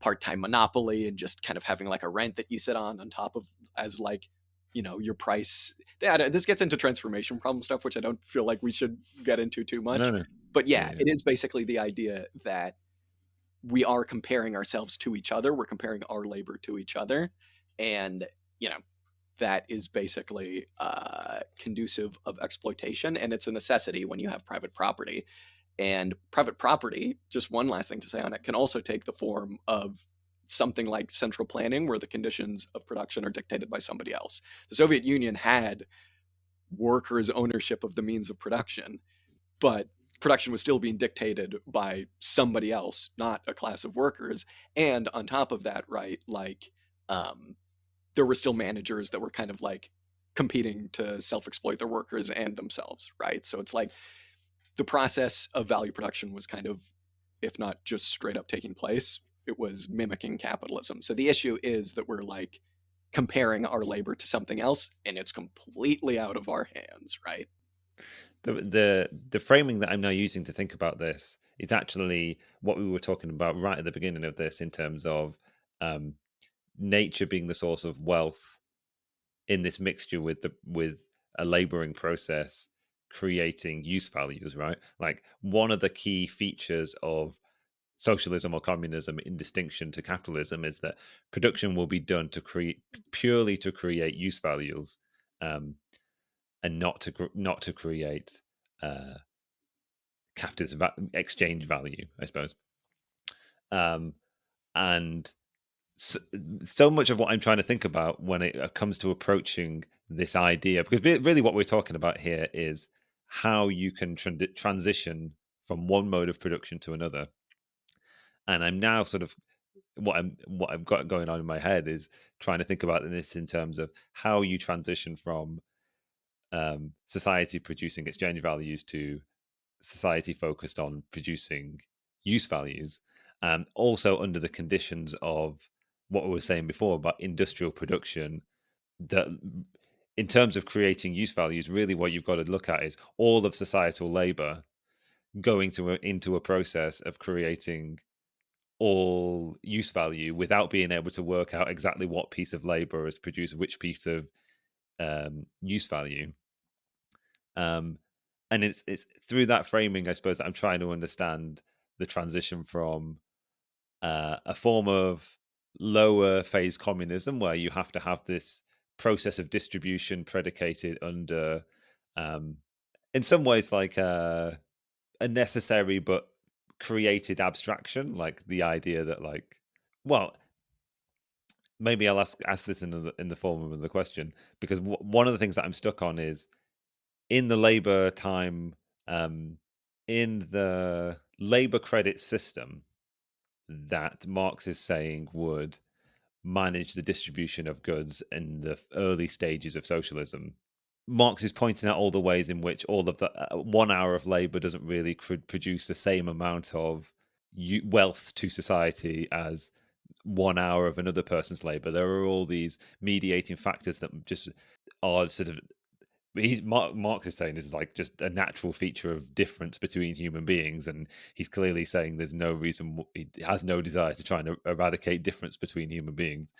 [SPEAKER 1] part-time monopoly and just kind of having like a rent that you sit on top of as like your price. This gets into transformation problem stuff, which I don't feel like we should get into too
[SPEAKER 2] No,
[SPEAKER 1] much.
[SPEAKER 2] no.
[SPEAKER 1] But
[SPEAKER 2] Yeah,
[SPEAKER 1] yeah,
[SPEAKER 2] yeah.
[SPEAKER 1] it is basically the idea that we are comparing ourselves to each other. We're comparing our labor to each other, and you know that is basically conducive of exploitation, and it's a necessity when you have private property. And private property, just one last thing to say on it, can also take the form of something like central planning, where the conditions of production are dictated by somebody else. The Soviet Union had workers' ownership of the means of production, but production was still being dictated by somebody else, not a class of workers. And on top of that, right, like there were still managers that were kind of like competing to self-exploit their workers and themselves, right? So it's like the process of value production was kind of, if not just straight up taking place, it was mimicking capitalism. So the issue is that we're like comparing our labor to something else, and it's completely out of our hands, right?
[SPEAKER 2] The framing that I'm now using to think about this is actually what we were talking about right at the beginning of this, in terms of um, nature being the source of wealth in this mixture with a laboring process creating use values, right? Like one of the key features of socialism or communism, in distinction to capitalism, is that production will be done to create purely to create use values, um, and not to create uh, exchange value, I suppose. Um, and so, so much of what I'm trying to think about when it comes to approaching this idea, because really what we're talking about here is how you can transition from one mode of production to another. And I'm now sort of what I've got going on in my head is trying to think about this in terms of how you transition from society producing exchange values to society focused on producing use values, also under the conditions of what we were saying before about industrial production, that in terms of creating use values, really what you've got to look at is all of societal labor going into a process of creating all use value without being able to work out exactly what piece of labor has produced which piece of use value. Um, and it's through that framing, I suppose, that I'm trying to understand the transition from a form of lower phase communism, where you have to have this process of distribution predicated under, um, in some ways, like a necessary but created abstraction, like the idea that, like, well, maybe I'll ask this in the form of the question, because one of the things that I'm stuck on is in the labor time, um, in the labor credit system that Marx is saying would manage the distribution of goods in the early stages of socialism. Marx is pointing out all the ways in which all of the 1 hour of labor doesn't really produce the same amount of wealth to society as 1 hour of another person's labor. There are all these mediating factors that just are sort of Marx is saying this is like just a natural feature of difference between human beings, and he's clearly saying there's no reason, he has no desire to try and eradicate difference between human beings.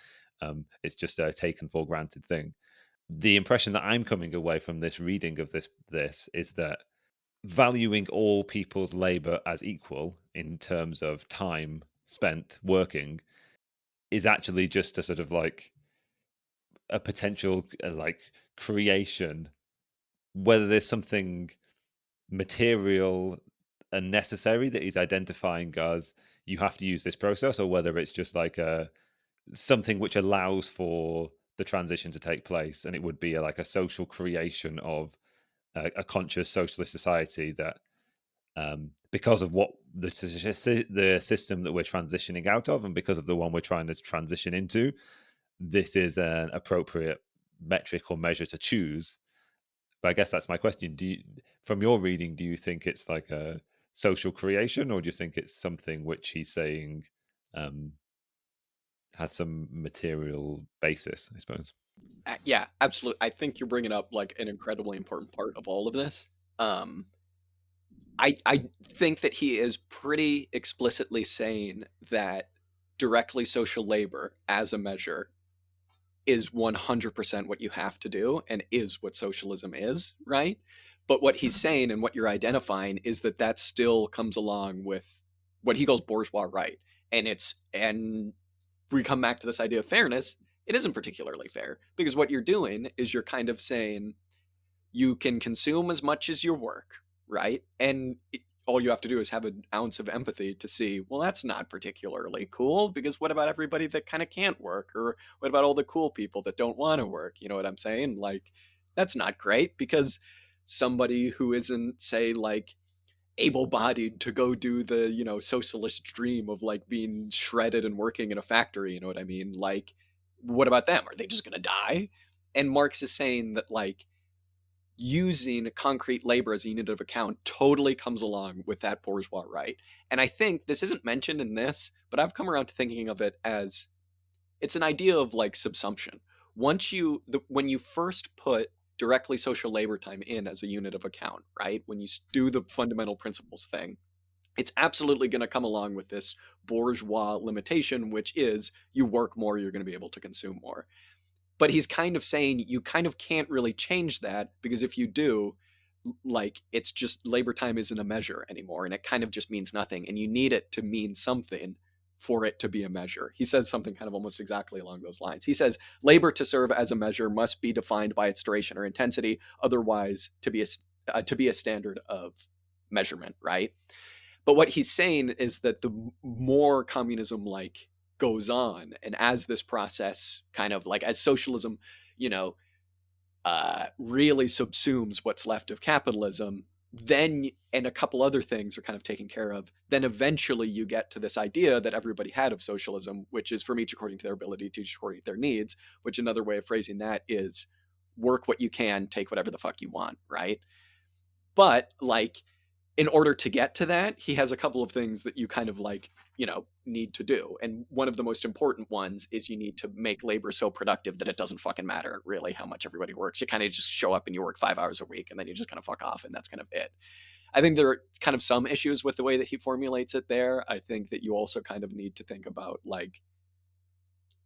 [SPEAKER 2] It's just a taken for granted thing. The impression that I'm coming away from this reading of this is that valuing all people's labor as equal in terms of time spent working is actually just a sort of like a potential like creation, whether there's something material and necessary that he's identifying as you have to use this process, or whether it's just like a something which allows for the transition to take place, and it would be like a social creation of a conscious socialist society that because of what the system that we're transitioning out of, and because of the one we're trying to transition into, this is an appropriate metric or measure to choose. But I guess that's my question. From your reading, do you think it's like a social creation, or do you think it's something which he's saying has some material basis, I suppose?
[SPEAKER 1] Yeah, absolutely. I think you're bringing up like an incredibly important part of all of this. I think that he is pretty explicitly saying that directly social labor as a measure is 100% what you have to do and is what socialism is, right? But what he's saying and what you're identifying is that that still comes along with what he calls bourgeois right. And we come back to this idea of fairness. It isn't particularly fair because what you're doing is you're kind of saying you can consume as much as your work, right? And all you have to do is have an ounce of empathy to see, well, that's not particularly cool because what about everybody that kind of can't work? Or what about all the cool people that don't want to work? You know what I'm saying? Like, that's not great because somebody who isn't, say, like, able-bodied to go do the, you know, socialist dream of like being shredded and working in a factory, you know what I mean? Like, what about them? Are they just going to die? And Marx is saying that like using concrete labor as a unit of account totally comes along with that bourgeois right. And I think this isn't mentioned in this, but I've come around to thinking of it as it's an idea of like subsumption. When you first put directly social labor time in as a unit of account, right? When you do the fundamental principles thing, it's absolutely going to come along with this bourgeois limitation, which is you work more, you're going to be able to consume more. But he's kind of saying you kind of can't really change that because if you do, like it's just labor time isn't a measure anymore and it kind of just means nothing and you need it to mean something for it to be a measure. He says something kind of almost exactly along those lines. He says labor to serve as a measure must be defined by its duration or intensity, otherwise to be a standard of measurement, right? But what he's saying is that the more communism like goes on, and as this process kind of like as socialism, you know, really subsumes what's left of capitalism, then and a couple other things are kind of taken care of, then eventually you get to this idea that everybody had of socialism, which is from each according to their ability, to each according to their needs, which another way of phrasing that is work what you can, take whatever the fuck you want, right? But like in order to get to that, he has a couple of things that you kind of like, you know, need to do. And one of the most important ones is you need to make labor so productive that it doesn't fucking matter really how much everybody works. You kind of just show up and you work 5 hours a week and then you just kind of fuck off and that's kind of it. I think there are kind of some issues with the way that he formulates it there. I think that you also kind of need to think about like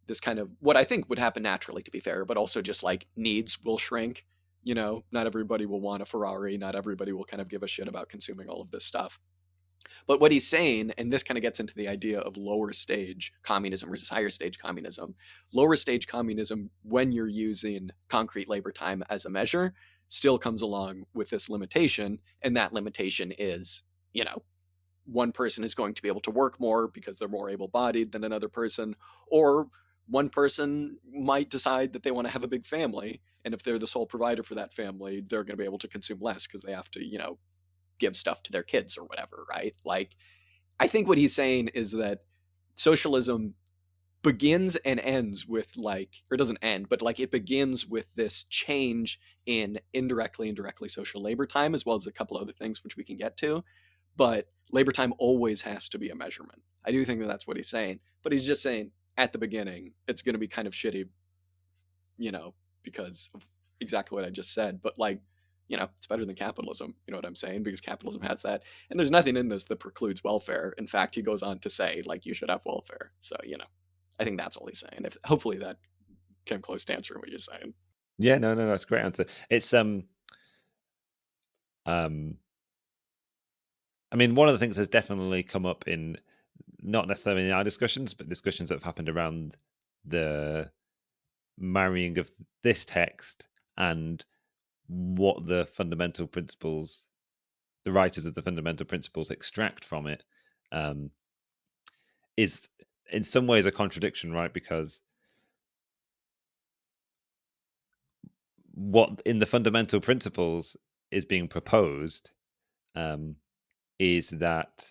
[SPEAKER 1] this kind of what I think would happen naturally, to be fair, but also just like needs will shrink. You know, not everybody will want a Ferrari. Not everybody will kind of give a shit about consuming all of this stuff. But what he's saying, and this kind of gets into the idea of lower stage communism versus higher stage communism. Lower stage communism, when you're using concrete labor time as a measure, still comes along with this limitation. And that limitation is, you know, one person is going to be able to work more because they're more able bodied than another person, or one person might decide that they want to have a big family. And if they're the sole provider for that family, they're going to be able to consume less because they have to, you know, give stuff to their kids or whatever, right? Like, I think what he's saying is that socialism begins and ends with like, or it doesn't end, but like it begins with this change in indirectly social labor time, as well as a couple other things which we can get to. but labor time always has to be a measurement. I do think that that's what he's saying, but he's just saying at the beginning it's going to be kind of shitty, because of exactly what I just said. But like, it's better than capitalism. You know what I'm saying? Because capitalism has that, and there's nothing in this that precludes welfare. In fact, he goes on to say like you should have welfare. So I think that's all he's saying. If hopefully that came close to answering what you're saying.
[SPEAKER 2] Yeah, no, that's a great answer. It's I mean, one of the things that's definitely come up in not necessarily in our discussions, but discussions that have happened around the marrying of this text and what the fundamental principles, the writers of the fundamental principles extract from it, is in some ways a contradiction, right? Because what in the fundamental principles is being proposed is that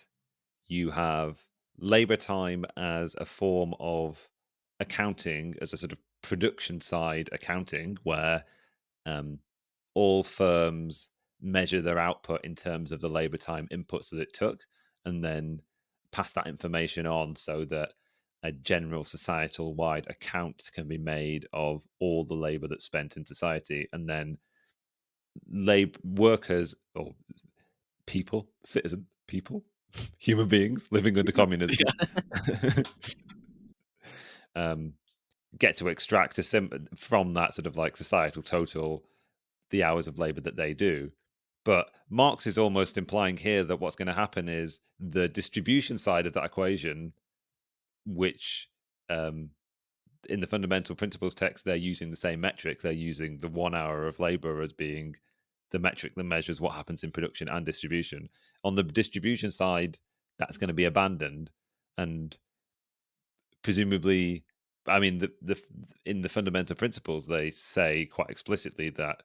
[SPEAKER 2] you have labor time as a form of accounting, as a sort of production side accounting, where all firms measure their output in terms of the labor time inputs that it took, and then pass that information on so that a general societal wide account can be made of all the labor that's spent in society, and then workers or people, human beings living under communism, get to extract from that sort of like societal total the hours of labor that they do. But Marx is almost implying here that what's going to happen is the distribution side of that equation, which in the fundamental principles text, they're using the same metric. They're using the 1 hour of labor as being the metric that measures what happens in production and distribution. On the distribution side, that's going to be abandoned, and presumably, I mean, in the fundamental principles, they say quite explicitly that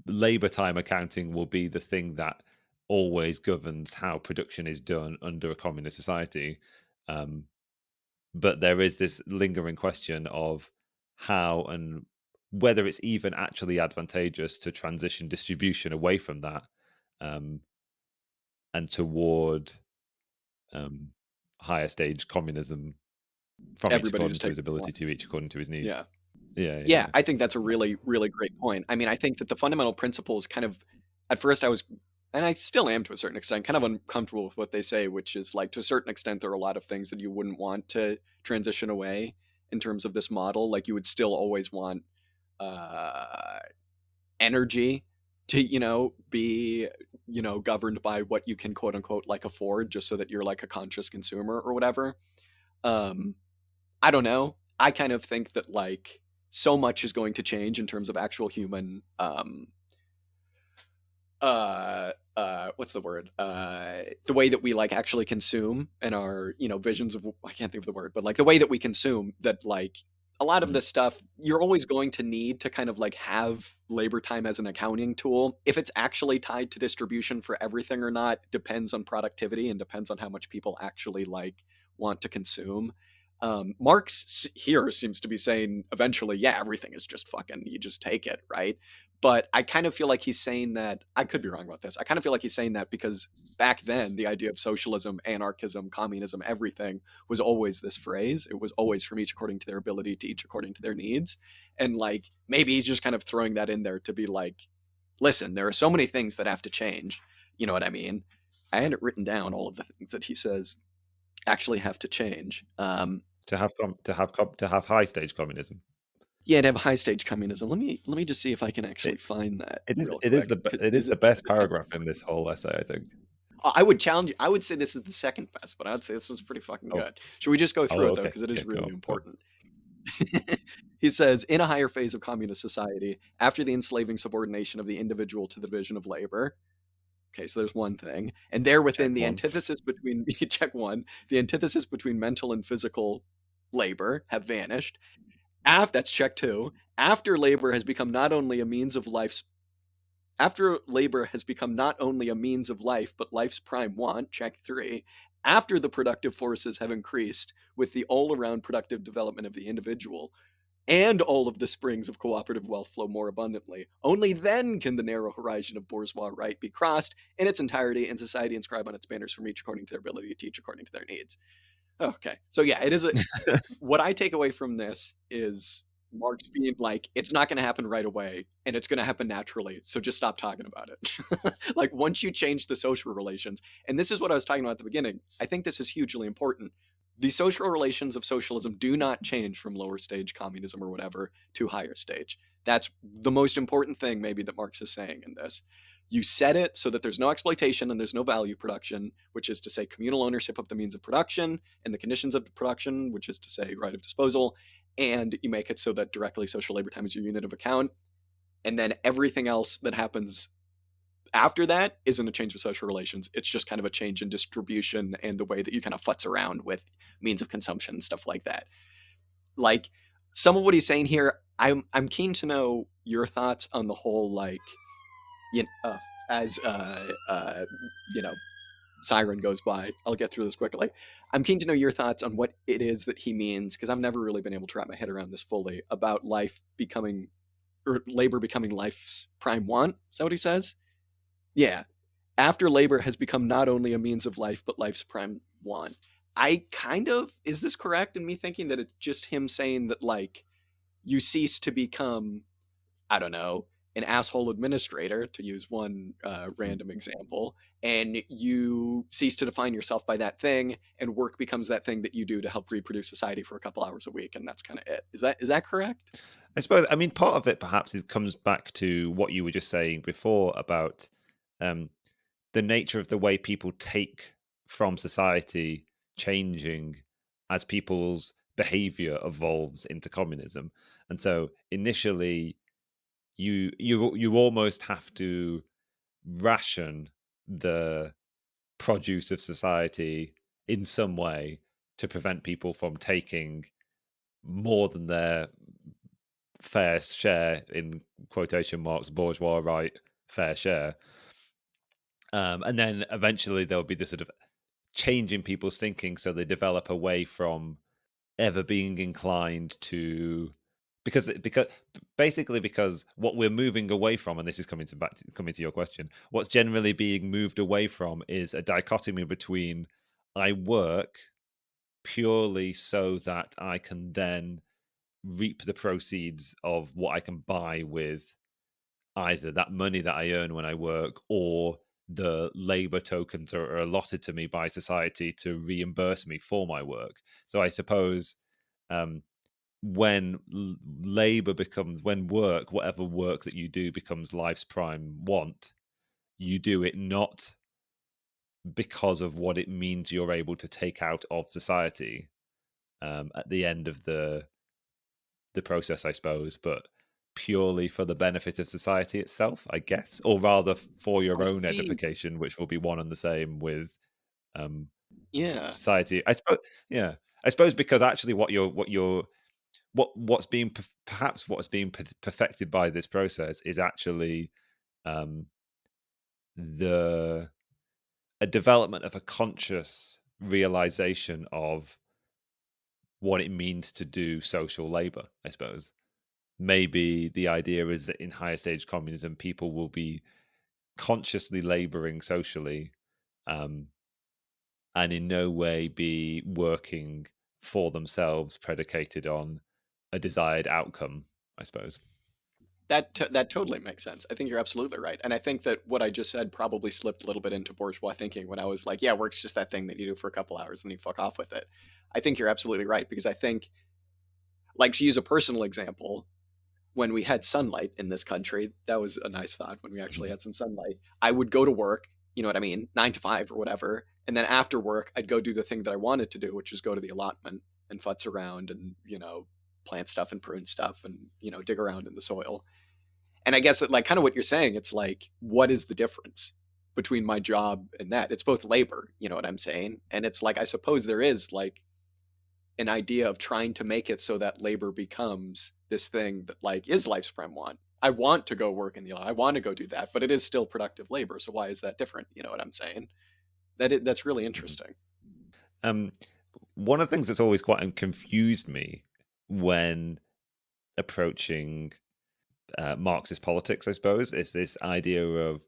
[SPEAKER 2] labor time accounting will be the thing that always governs how production is done under a communist society. But there is this lingering question of how and whether it's even actually advantageous to transition distribution away from that and toward higher stage communism from each according to his ability to, each according to his needs.
[SPEAKER 1] Yeah, I think that's a really, really great point. I mean, I think that the fundamental principles kind of, at first I was, and I still am to a certain extent, kind of uncomfortable with what they say, which is like, to a certain extent, there are a lot of things that you wouldn't want to transition away in terms of this model. Like you would still always want energy to, be, governed by what you can quote unquote like afford, just so that you're like a conscious consumer or whatever. I don't know. I kind of think that like so much is going to change in terms of actual human what's the word? The way that we like actually consume and our, visions of, I can't think of the word, but like the way that we consume, that like a lot of this stuff, you're always going to need to kind of like have labor time as an accounting tool. If it's actually tied to distribution for everything or not depends on productivity and depends on how much people actually like want to consume. Marx here seems to be saying eventually, yeah, everything is just fucking, you just take it, right? But I kind of feel like he's saying that, I could be wrong about this. I kind of feel like he's saying that because back then the idea of socialism, anarchism, communism, everything was always this phrase. It was always from each according to their ability to each according to their needs. And like, maybe he's just kind of throwing that in there to be like, listen, there are so many things that have to change. You know what I mean? I had it written down, all of the things that he says actually have to change.
[SPEAKER 2] To have high stage communism.
[SPEAKER 1] Yeah, to have high stage communism. Let me just see if I can actually find that.
[SPEAKER 2] It is the best paragraph in this whole essay, I think.
[SPEAKER 1] I would challenge you. I would say this is the second best, but I would say this was pretty fucking good. Should we just go through it though, because it is really important. He says, in a higher phase of communist society, after the enslaving subordination of the individual to the division of labor. Okay, so there's one thing, and there within the antithesis between check one, the antithesis between mental and physical labor have vanished. That's check two. After labor has become not only a means of life's but life's prime want, check three. After the productive forces have increased with the all-around productive development of the individual, and all of the springs of cooperative wealth flow more abundantly. Only then can the narrow horizon of bourgeois right be crossed in its entirety, and society inscribe on its banners from each according to their ability to teach according to their needs. Okay, so yeah, it is what I take away from this is Marx being like, it's not going to happen right away, and it's going to happen naturally. So just stop talking about it. Like once you change the social relations, and this is what I was talking about at the beginning. I think this is hugely important. The social relations of socialism do not change from lower stage communism or whatever to higher stage. That's the most important thing, maybe, that Marx is saying in this. You set it so that there's no exploitation and there's no value production, which is to say communal ownership of the means of production and the conditions of production, which is to say right of disposal, and you make it so that directly social labor time is your unit of account. And then everything else that happens after that isn't a change of social relations. It's just kind of a change in distribution and the way that you kind of futz around with means of consumption and stuff like that. Like some of what he's saying here, I'm keen to know your thoughts on the whole, like, you know, as you know, siren goes by. I'll get through this quickly. I'm keen to know your thoughts on what it is that he means, because I've never really been able to wrap my head around this fully, about life becoming, or labor becoming life's prime want. Is that what he says? Yeah. After labor has become not only a means of life, but life's prime want. I kind of, is this correct in me thinking that it's just him saying that, like, you cease to become, I don't know, an asshole administrator, to use one random example, and you cease to define yourself by that thing, and work becomes that thing that you do to help reproduce society for a couple hours a week, and that's kind of it. Is that correct?
[SPEAKER 2] I suppose. I mean, part of it perhaps comes back to what you were just saying before about um, the nature of the way people take from society changing as people's behavior evolves into communism. And so initially you almost have to ration the produce of society in some way to prevent people from taking more than their fair share, in quotation marks, bourgeois right fair share. And then eventually there'll be this sort of change in people's thinking, so they develop away from ever being inclined to, because basically, because what we're moving away from, and this is coming to your question, what's generally being moved away from is a dichotomy between I work purely so that I can then reap the proceeds of what I can buy with either that money that I earn when I work, or the labor tokens that are allotted to me by society to reimburse me for my work. So I suppose um, when labor becomes, when work, whatever work that you do becomes life's prime want, you do it not because of what it means you're able to take out of society at the end of the process, I suppose, but purely for the benefit of society itself, I guess, or rather for
[SPEAKER 1] I
[SPEAKER 2] your own
[SPEAKER 1] see.
[SPEAKER 2] edification, which will be one and the same with um,
[SPEAKER 1] Yeah.
[SPEAKER 2] society. I suppose, yeah, I suppose because actually, what's being perhaps what's being perfected by this process is actually um, the a development of a conscious realization of what it means to do social labor, I suppose. Maybe the idea is that in higher stage communism, people will be consciously laboring socially, um, and in no way be working for themselves, predicated on a desired outcome, I suppose.
[SPEAKER 1] That totally makes sense. I think you're absolutely right, and I think that what I just said probably slipped a little bit into bourgeois thinking when I was like, "Yeah, work's just that thing that you do for a couple hours and then you fuck off with it." I think you're absolutely right, because I think, like, to use a personal example, when we had sunlight in this country, that was a nice thought. When we actually
[SPEAKER 2] Mhm.
[SPEAKER 1] had some sunlight, I would go to work. You know what I mean? 9 to 5 or whatever, and then after work, I'd go do the thing that I wanted to do, which is go to the allotment and futz around and plant stuff and prune stuff and dig around in the soil. And I guess that, like, kind of what you're saying, it's like, what is the difference between my job and that? It's both labor, you know what I'm saying? And it's like, I suppose there is like an idea of trying to make it so that labor becomes this thing that, like, is life's prime want. I want to go work in the I want to go do that, but it is still productive labor. So why is that different? You know what I'm saying? That's really
[SPEAKER 2] Mhm.
[SPEAKER 1] interesting.
[SPEAKER 2] Um, One of the things that's always quite confused me when approaching Marxist politics, I suppose. It's this idea of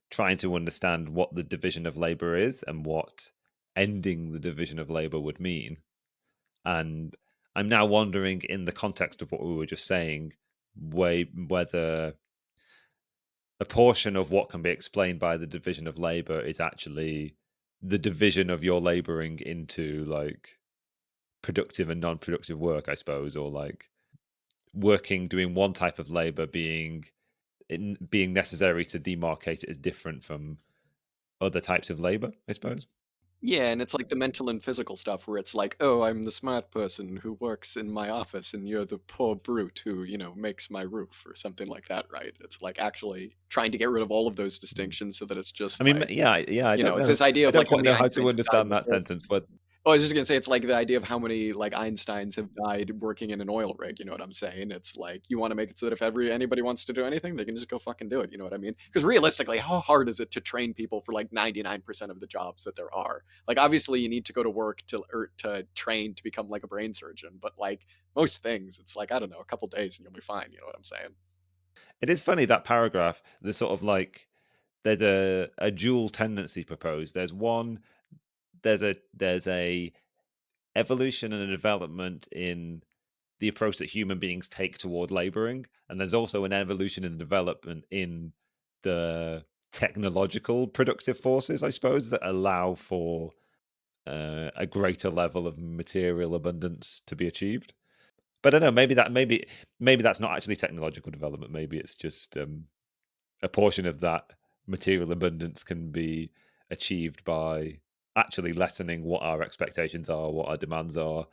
[SPEAKER 2] trying to understand what the division of labor is and what ending the division of labor would mean. And I'm now wondering, in the context of what we were just saying, whether a portion of what can be explained by the division of labor is actually the division of your laboring into like productive and non-productive work, I suppose, or like doing one type of labor being necessary to demarcate it as different from other types of labor, I suppose.
[SPEAKER 1] Yeah, and it's like the mental and physical stuff where it's like, oh, I'm the smart person who works in my office, and you're the poor brute who, makes my roof or something like that, right? It's like actually trying to get rid of all of those distinctions so that it's just
[SPEAKER 2] I mean,
[SPEAKER 1] like,
[SPEAKER 2] yeah, I don't
[SPEAKER 1] it's
[SPEAKER 2] know.
[SPEAKER 1] this idea
[SPEAKER 2] I
[SPEAKER 1] of
[SPEAKER 2] don't
[SPEAKER 1] like how
[SPEAKER 2] quite
[SPEAKER 1] many
[SPEAKER 2] know how to
[SPEAKER 1] Einsteins have died
[SPEAKER 2] understand that
[SPEAKER 1] before.
[SPEAKER 2] sentence, but
[SPEAKER 1] Oh, I was just gonna say it's like the idea of how many like Einsteins have died working in an oil rig. You know what I'm saying? It's like you want to make it so that if anybody wants to do anything, they can just go fucking do it. You know what I mean? Because realistically, how hard is it to train people for like 99% of the jobs that there are? Like obviously, you need to go to work to train to become like a brain surgeon, but like most things, it's like I don't know, a couple days and you'll be fine. You know what I'm saying?
[SPEAKER 2] it is funny that paragraph. There's sort of like there's a dual tendency proposed. There's a evolution and a development in the approach that human beings take toward laboring, and there's also an evolution and development in the technological productive forces, I suppose, that allow for a greater level of material abundance to be achieved. But I don't know. Maybe that's not actually technological development. Maybe it's just a portion of that material abundance can be achieved by actually lessening what our expectations are, what our demands are,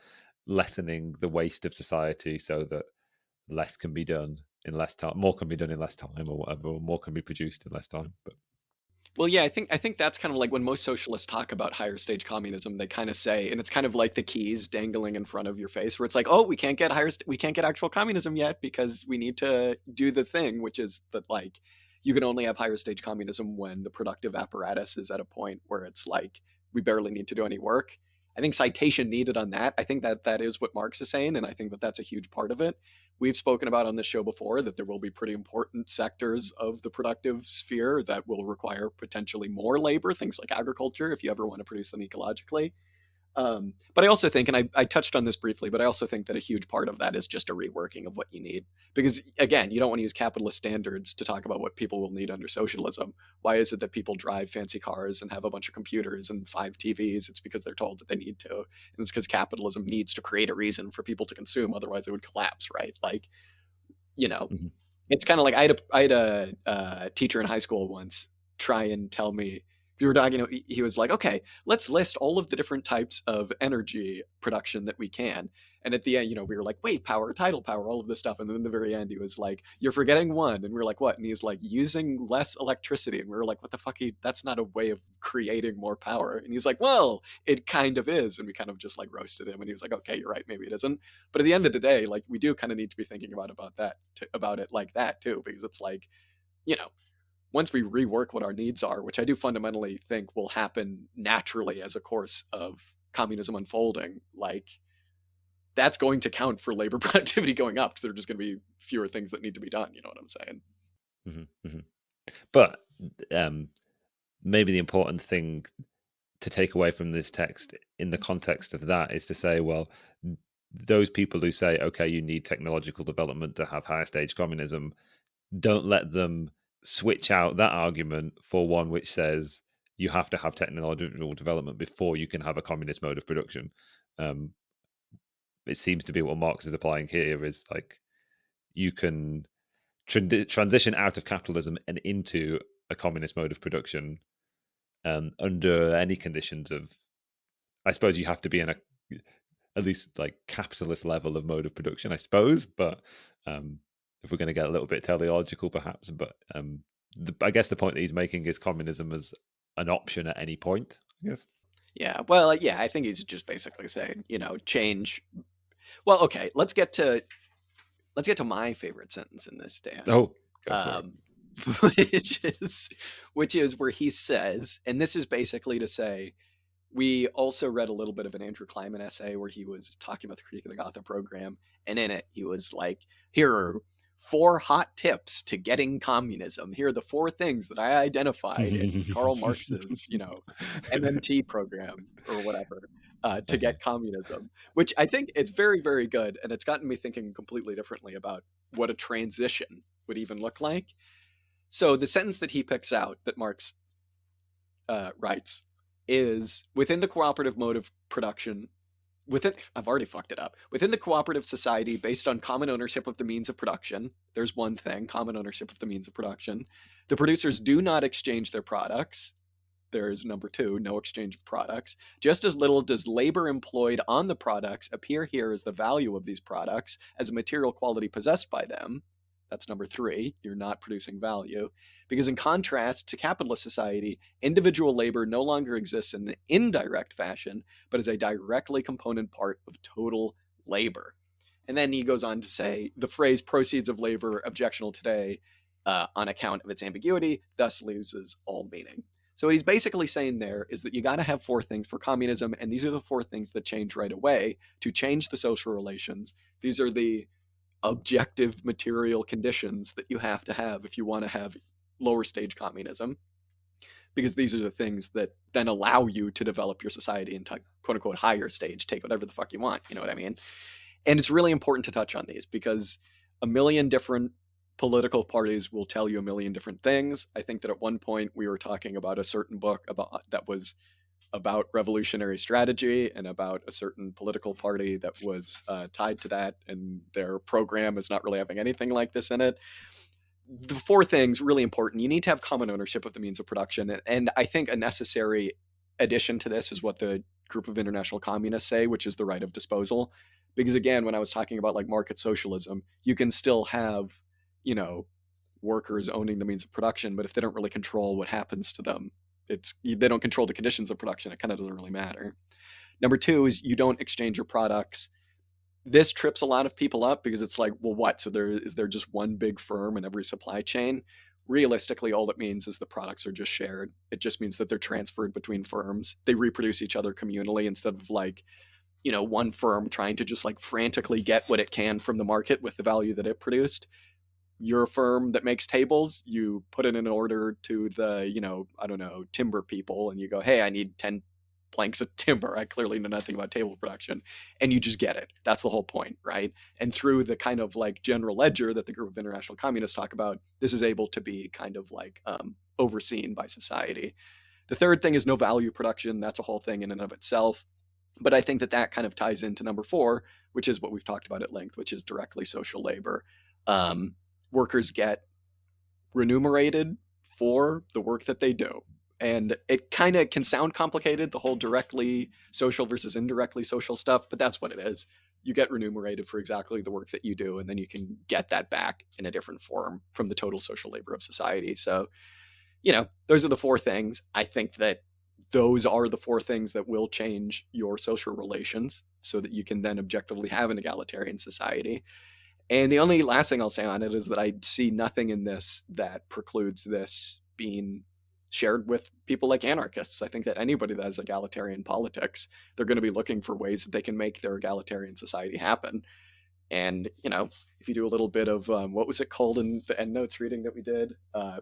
[SPEAKER 2] lessening the waste of society, so that less can be done in less time, more can be done in less time, or whatever, or more can be produced in less time. But
[SPEAKER 1] Well, yeah, I think that's kind of like when most socialists talk about higher stage communism, they kind of say, and it's kind of like the keys dangling in front of your face, where it's like, oh, we can't get actual communism yet because we need to do the thing, which is that like you can only have higher stage communism when the productive apparatus is at a point where it's like we barely need to do any work. I think citation needed on that. I think that that is what Marx is saying, and I think that that's a huge part of it. We've spoken about on this show before that there will be pretty important sectors of the productive sphere that will require potentially more labor, things like agriculture, if you ever want to produce them ecologically. But I also think, and I touched on this briefly, but I also think that a huge part of that is just a reworking of what you need. Because again, you don't want to use capitalist standards to talk about what people will need under socialism. Why is it that people drive fancy cars and have a bunch of computers and 5 TVs? It's because they're told that they need to. And it's because capitalism needs to create a reason for people to consume. Otherwise, it would collapse, right? Like, you know,
[SPEAKER 2] mhm.
[SPEAKER 1] it's kind of like I had a teacher in high school once try and tell me we were talking. He was like, "Okay, let's list all of the different types of energy production that we can." And at the end, we were like, "Wave power, tidal power, all of this stuff." And then in the very end, he was like, "You're forgetting one." And we were like, "What?" And he's like, "Using less electricity." And we were like, "What the fuck? That's not a way of creating more power." And he's like, "Well, it kind of is." And we kind of just like roasted him. And he was like, "Okay, you're right. Maybe it isn't." But at the end of the day, like we do kind of need to be thinking about it like that too, because it's like, you know, once we rework what our needs are, which I do fundamentally think will happen naturally as a course of communism unfolding, like that's going to count for labor productivity going up because there are just going to be fewer things that need to be done. You know what I'm saying?
[SPEAKER 2] Mm-hmm. But um, maybe the important thing to take away from this text in the context of that is to say, well, those people who say, okay, you need technological development to have higher stage communism, don't let them switch out that argument for one which says you have to have technological development before you can have a communist mode of production. Um, it seems to be what Marx is applying here is like you can transition out of capitalism and into a communist mode of production under any conditions of, I suppose you have to be in a at least like capitalist level of mode of production, I suppose. But if we're going to get a little bit teleological, perhaps. But I guess the point that he's making is communism as an option at any point. I guess.
[SPEAKER 1] Yeah. Well, yeah, I think he's just basically saying, change. Well, okay, let's get to my favorite sentence in this, Dan.
[SPEAKER 2] Oh, go for it.
[SPEAKER 1] Um, which is where he says, and this is basically to say We also read a little bit of an Andrew Kleiman essay where he was talking about the critique of the Gotha program. And in it, he was like, here are 4 hot tips to getting communism. Here are the 4 things that I identified in Karl Marx's, MMT program or whatever to get communism, which I think it's very, very good. And it's gotten me thinking completely differently about what a transition would even look like. So the sentence that he picks out that Marx writes is within the cooperative mode of production, I've already fucked it up. Within the cooperative society based on common ownership of the means of production, there's one thing, common ownership of the means of production. The producers do not exchange their products. There is number 2, no exchange of products. Just as little does labor employed on the products appear here as the value of these products as a material quality possessed by them. That's number 3. You're not producing value. Because in contrast to capitalist society, individual labor no longer exists in an indirect fashion, but as a directly component part of total labor. And then he goes on to say the phrase proceeds of labor objectionable today on account of its ambiguity thus loses all meaning. So what he's basically saying there is that you got to have 4 things for communism, and these are the 4 things that change right away to change the social relations. These are the objective material conditions that you have to have if you want to have lower stage communism, because these are the things that then allow you to develop your society into quote unquote higher stage, take whatever the fuck you want, you know what I mean? And it's really important to touch on these because a million different political parties will tell you a million different things. I think that at one point we were talking about a certain book that was about revolutionary strategy and about a certain political party that was tied to that, and their program is not really having anything like this in it. The 4 things really important. You need to have common ownership of the means of production, and I think a necessary addition to this is what the group of international communists say, which is the right of disposal. Because again, when I was talking about like market socialism, you can still have, workers owning the means of production, but if they don't really control what happens to them, they don't control the conditions of production. It kind of doesn't really matter. Number 2 is you don't exchange your products. This trips a lot of people up because it's like, well, what? So is there just one big firm in every supply chain? Realistically, all it means is the products are just shared. It just means that they're transferred between firms. They reproduce each other communally instead of like, one firm trying to just like frantically get what it can from the market with the value that it produced. You're a firm that makes tables, you put it in order to the, timber people, and you go, hey, I need 10 planks of timber. I clearly know nothing about table production. And you just get it. That's the whole point, right? And through the kind of like general ledger that the group of international communists talk about, this is able to be kind of like overseen by society. The third thing is no value production. That's a whole thing in and of itself. But I think that kind of ties into number 4, which is what we've talked about at length, which is directly social labor. Workers get remunerated for the work that they do. And it kind of can sound complicated, the whole directly social versus indirectly social stuff, but that's what it is. You get remunerated for exactly the work that you do, and then you can get that back in a different form from the total social labor of society. So, those are the 4 things. I think that those are the 4 things that will change your social relations so that you can then objectively have an egalitarian society. And the only last thing I'll say on it is that I see nothing in this that precludes this being shared with people like anarchists. I think that anybody that has egalitarian politics, they're going to be looking for ways that they can make their egalitarian society happen. And, if you do a little bit of, what was it called in the endnotes reading that we did?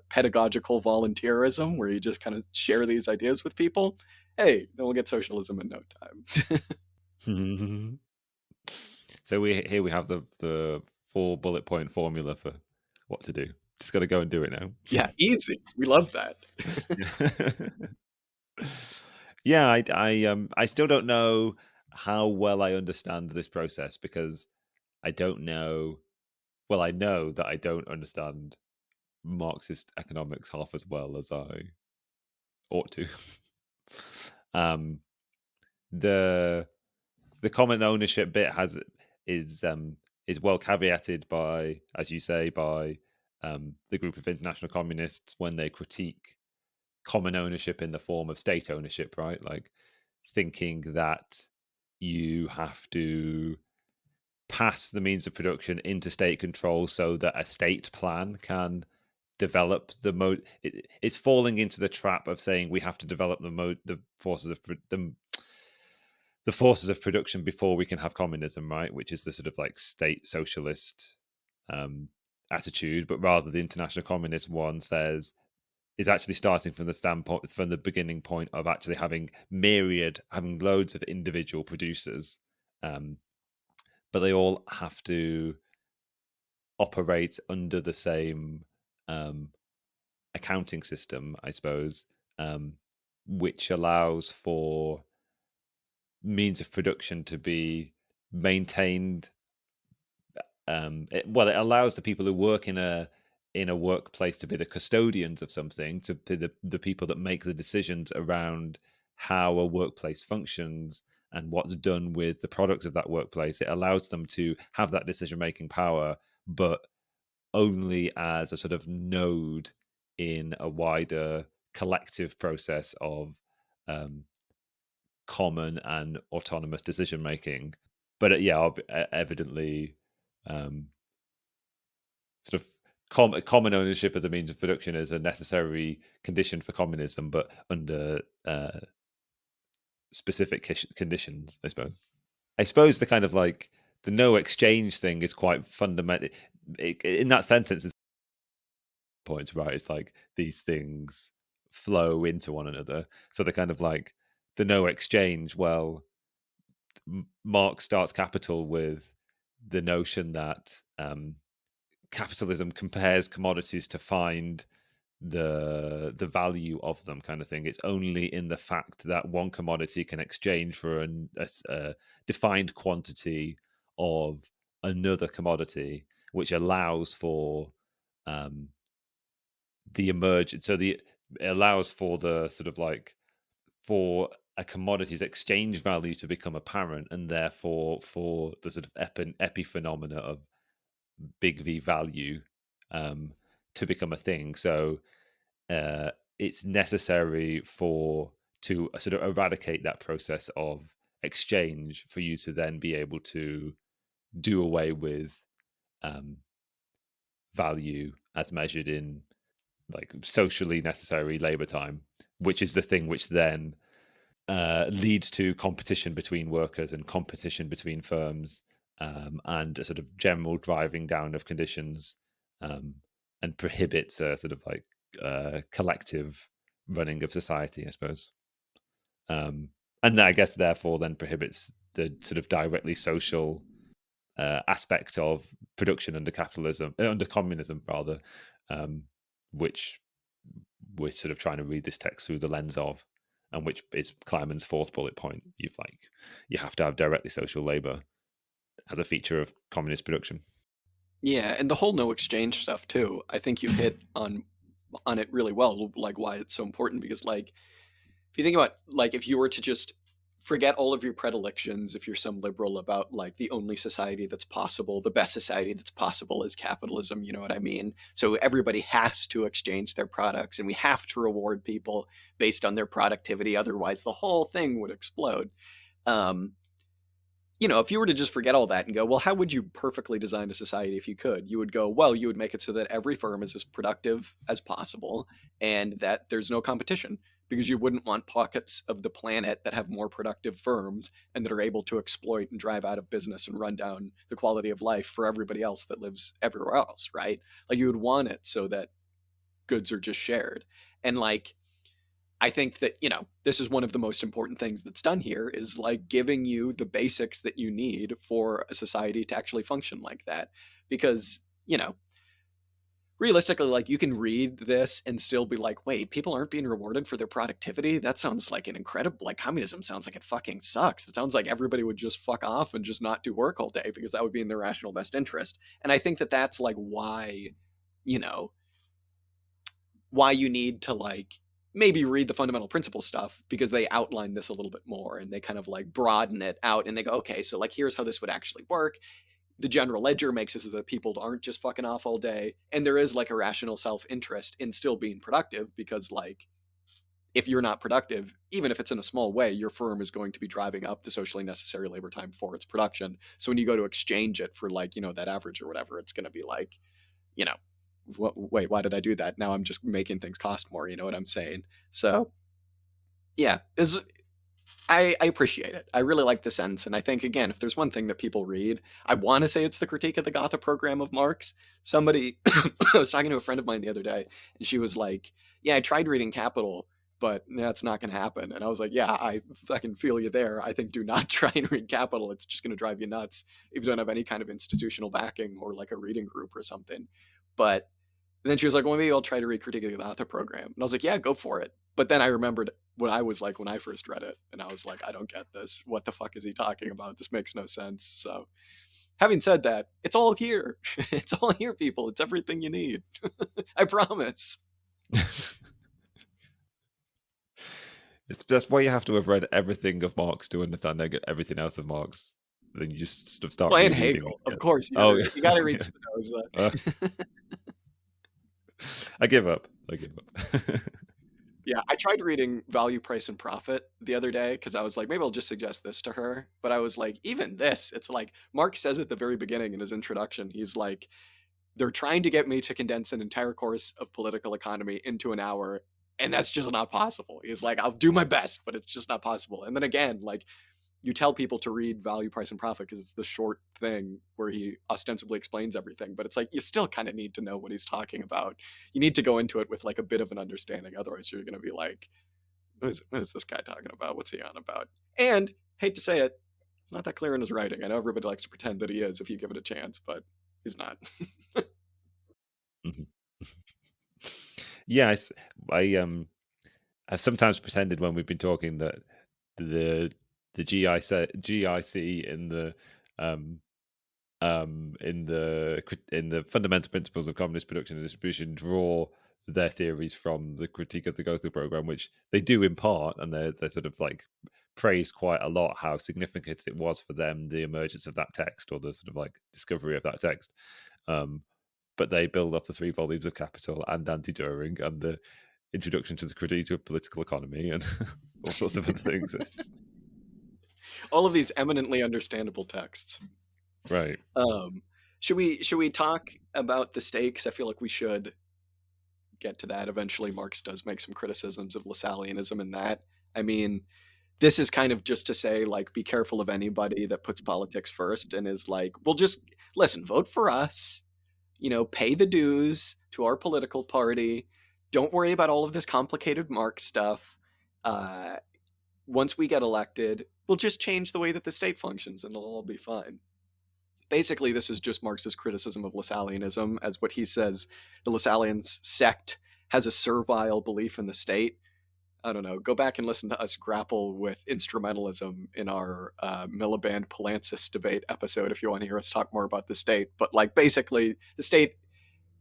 [SPEAKER 1] Pedagogical volunteerism, where you just kind of share these ideas with people. Hey, then we'll get socialism in no
[SPEAKER 2] time. So we have the 4 bullet point formula for what to do. Just got to go and do it now.
[SPEAKER 1] Yeah, easy. We love that.
[SPEAKER 2] Yeah, I still don't know how well I understand this process because I don't know. Well, I know that I don't understand Marxist economics half as well as I ought to. The common ownership bit is well caveated by, as you say, by the group of international communists when they critique common ownership in the form of state ownership, right? Like thinking that you have to pass the means of production into state control so that a state plan can develop the mode. It's falling into the trap of saying we have to develop the forces of the forces of production before we can have communism, right? Which is the sort of like state socialist attitude. But rather, the international communist one says is actually starting from the standpoint, from the beginning point of actually having loads of individual producers, but they all have to operate under the same accounting system, I suppose, which allows for means of production to be maintained. It allows the people who work in a workplace to be the custodians of something, to be the people that make the decisions around how a workplace functions and what's done with the products of that workplace. It allows them to have that decision making power, but only as a sort of node in a wider collective process of common and autonomous decision making. But evidently, sort of common ownership of the means of production is a necessary condition for communism, but under specific conditions, I suppose. I suppose the kind of like the no exchange thing is quite fundamental in that sentence. Points, right? It's like these things flow into one another. So the kind of like the no exchange. Well, Marx starts Capital with the notion that capitalism compares commodities to find the value of them, kind of thing. It's only in the fact that one commodity can exchange for a defined quantity of another commodity, which allows for the emergence. So it allows for the sort of like for a commodity's exchange value to become apparent, and therefore for the sort of epiphenomena of big V value to become a thing. So it's necessary to sort of eradicate that process of exchange for you to then be able to do away with value as measured in like socially necessary labor time, which is the thing which then leads to competition between workers and competition between firms, and a sort of general driving down of conditions, and prohibits a sort of like collective running of society, I suppose. And I guess therefore then prohibits the sort of directly social aspect of production under capitalism, under communism rather, which we're sort of trying to read this text through the lens of, and which is Kleiman's fourth bullet point. You have to have directly social labor as a feature of communist production.
[SPEAKER 1] Yeah, and the whole no exchange stuff too. I think you hit on it really well, like why it's so important, because like if you think about like if you were to just forget all of your predilections, if you're some liberal about like the only society that's possible, the best society that's possible is capitalism, you know what I mean? So everybody has to exchange their products and we have to reward people based on their productivity, otherwise the whole thing would explode. You know, if you were to just forget all that and go, well, how would you perfectly design a society if you could? You would go, well, you would make it so that every firm is as productive as possible and that there's no competition, because you wouldn't want pockets of the planet that have more productive firms and that are able to exploit and drive out of business and run down the quality of life for everybody else that lives everywhere else, right? Like you would want it so that goods are just shared. And like, I think that, you know, this is one of the most important things that's done here is like giving you the basics that you need for a society to actually function like that. Because, you know, realistically, like you can read this and still be like, wait, people aren't being rewarded for their productivity? That sounds like an incredible, like communism sounds like it fucking sucks. It sounds like everybody would just fuck off and just not do work all day because that would be in their rational best interest. And I think that that's like why, you know, why you need to like maybe read the fundamental principle stuff, because they outline this a little bit more and they kind of like broaden it out and they go, okay, so like here's how this would actually work. The general ledger makes it so that people aren't just fucking off all day, and there is like a rational self-interest in still being productive, because like if you're not productive, even if it's in a small way, your firm is going to be driving up the socially necessary labor time for its production. So when you go to exchange it for like, you know, that average or whatever, it's going to be like, you know, wait, why did I do that? Now I'm just making things cost more. You know what I'm saying? So yeah, I appreciate it. I really like the sense. And I think, again, if there's one thing that people read, I want to say it's the Critique of the Gotha Program of Marx. Somebody, I was talking to a friend of mine the other day, and she was like, yeah, I tried reading Capital, but that's not going to happen. And I was like, yeah, I fucking feel you there. I think do not try and read Capital. It's just going to drive you nuts if you don't have any kind of institutional backing or like a reading group or something. But then she was like, well, maybe I'll try to read Critique of the Gotha Program. And I was like, yeah, go for it. But then I remembered what I was like when I first read it. And I was like, I don't get this. What the fuck is he talking about? This makes no sense. So having said that, it's all here. It's all here, people. It's everything you need. I promise.
[SPEAKER 2] That's why you have to have read everything of Marx to understand everything else of Marx. Then you just sort of start
[SPEAKER 1] and
[SPEAKER 2] rereading.
[SPEAKER 1] Hegel, of course. You gotta read Spinoza.
[SPEAKER 2] I give up.
[SPEAKER 1] Yeah, I tried reading Value, Price, and Profit the other day because I was like, maybe I'll just suggest this to her. But I was like, even this, it's like Marx says at the very beginning in his introduction, he's like, they're trying to get me to condense an entire course of political economy into an hour, and that's just not possible. He's like, I'll do my best, but it's just not possible. And then again, like, you tell people to read Value, Price, and Profit because it's the short thing where he ostensibly explains everything, but it's like you still kind of need to know what he's talking about. You need to go into it with like a bit of an understanding, otherwise you're going to be like, what is this guy talking about? What's he on about? And hate to say it, it's not that clear in his writing. I know everybody likes to pretend that he is if you give it a chance, but he's not.
[SPEAKER 2] Yeah, I've sometimes pretended when we've been talking that the GIC in the fundamental principles of communist production and distribution draw their theories from the Critique of the Gotha Program, which they do in part, and they're sort of like praise quite a lot how significant it was for them, the emergence of that text, or the sort of like discovery of that text. But they build off the 3 volumes of Capital and Anti-Düring and the introduction to the Critique of Political Economy and all sorts of other things. It's just
[SPEAKER 1] all of these eminently understandable texts.
[SPEAKER 2] Right.
[SPEAKER 1] Should we talk about the state? Because I feel like we should get to that eventually. Marx does make some criticisms of Lassalleanism in that. I mean, this is kind of just to say, like, be careful of anybody that puts politics first and is like, well, just listen, vote for us, pay the dues to our political party. Don't worry about all of this complicated Marx stuff. Once we get elected, we'll just change the way that the state functions and it'll all be fine. Basically, this is just Marx's criticism of Lassalleanism, as what he says the Lassallean sect has a servile belief in the state. I don't know. Go back and listen to us grapple with instrumentalism in our Miliband Palancas debate episode if you want to hear us talk more about the state. But like basically, the state,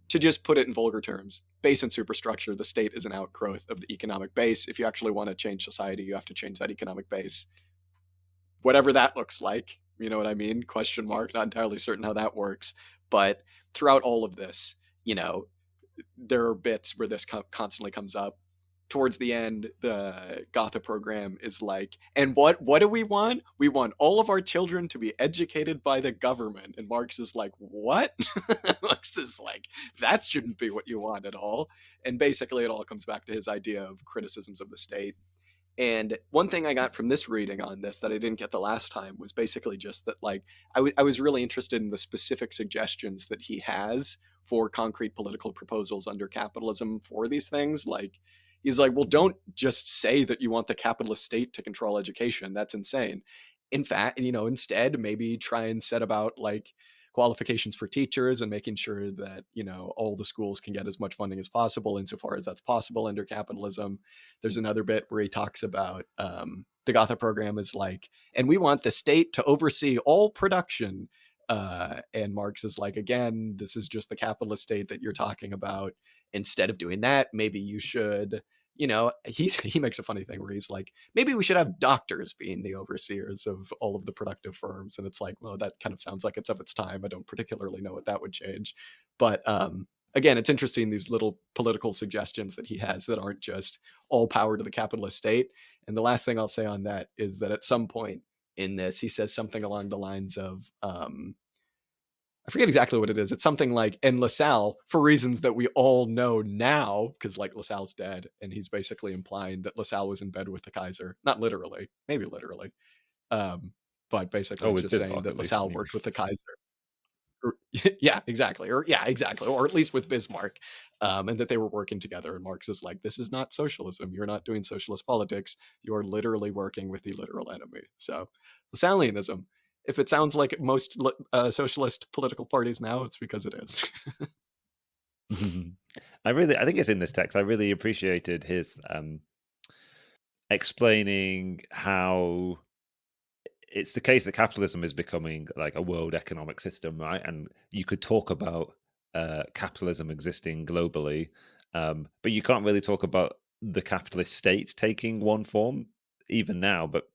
[SPEAKER 1] to just put it in vulgar terms, base and superstructure, the state is an outgrowth of the economic base. If you actually want to change society, you have to change that economic base. Whatever that looks like, you know what I mean? Question mark. Not entirely certain how that works. But throughout all of this, there are bits where this constantly comes up. Towards the end, the Gotha program is like, and what do we want? We want all of our children to be educated by the government. And Marx is like, what? Marx is like, that shouldn't be what you want at all. And basically, it all comes back to his idea of criticisms of the state. And one thing I got from this reading on this that I didn't get the last time was basically just that, like, I was really interested in the specific suggestions that he has for concrete political proposals under capitalism for these things. Like, he's like, well, don't just say that you want the capitalist state to control education. That's insane. In fact, instead, maybe try and set about like qualifications for teachers and making sure that, all the schools can get as much funding as possible insofar as that's possible under capitalism. There's another bit where he talks about the Gotha program is like, and we want the state to oversee all production. And Marx is like, again, this is just the capitalist state that you're talking about. Instead of doing that, maybe you should, he makes a funny thing where he's like, maybe we should have doctors being the overseers of all of the productive firms. And it's like, well, that kind of sounds like it's of its time. I don't particularly know what that would change. But again, it's interesting, these little political suggestions that he has that aren't just all power to the capitalist state. And the last thing I'll say on that is that at some point in this, he says something along the lines of, I forget exactly what it is. It's something like, and LaSalle, for reasons that we all know now, because like LaSalle's dead, and he's basically implying that LaSalle was in bed with the Kaiser. Not literally, maybe literally. But basically
[SPEAKER 2] Oh, with
[SPEAKER 1] just saying
[SPEAKER 2] Bismarck
[SPEAKER 1] that
[SPEAKER 2] at least.
[SPEAKER 1] LaSalle worked with the Kaiser. Yeah, exactly. Or yeah, exactly. Or at least with Bismarck, and that they were working together. And Marx is like, this is not socialism. You're not doing socialist politics. You're literally working with the literal enemy. So Lassalleanism, if it sounds like most socialist political parties now, it's because it is.
[SPEAKER 2] I think it's in this text. I really appreciated his explaining how it's the case that capitalism is becoming like a world economic system, right? And you could talk about capitalism existing globally, but you can't really talk about the capitalist state taking one form, even now. But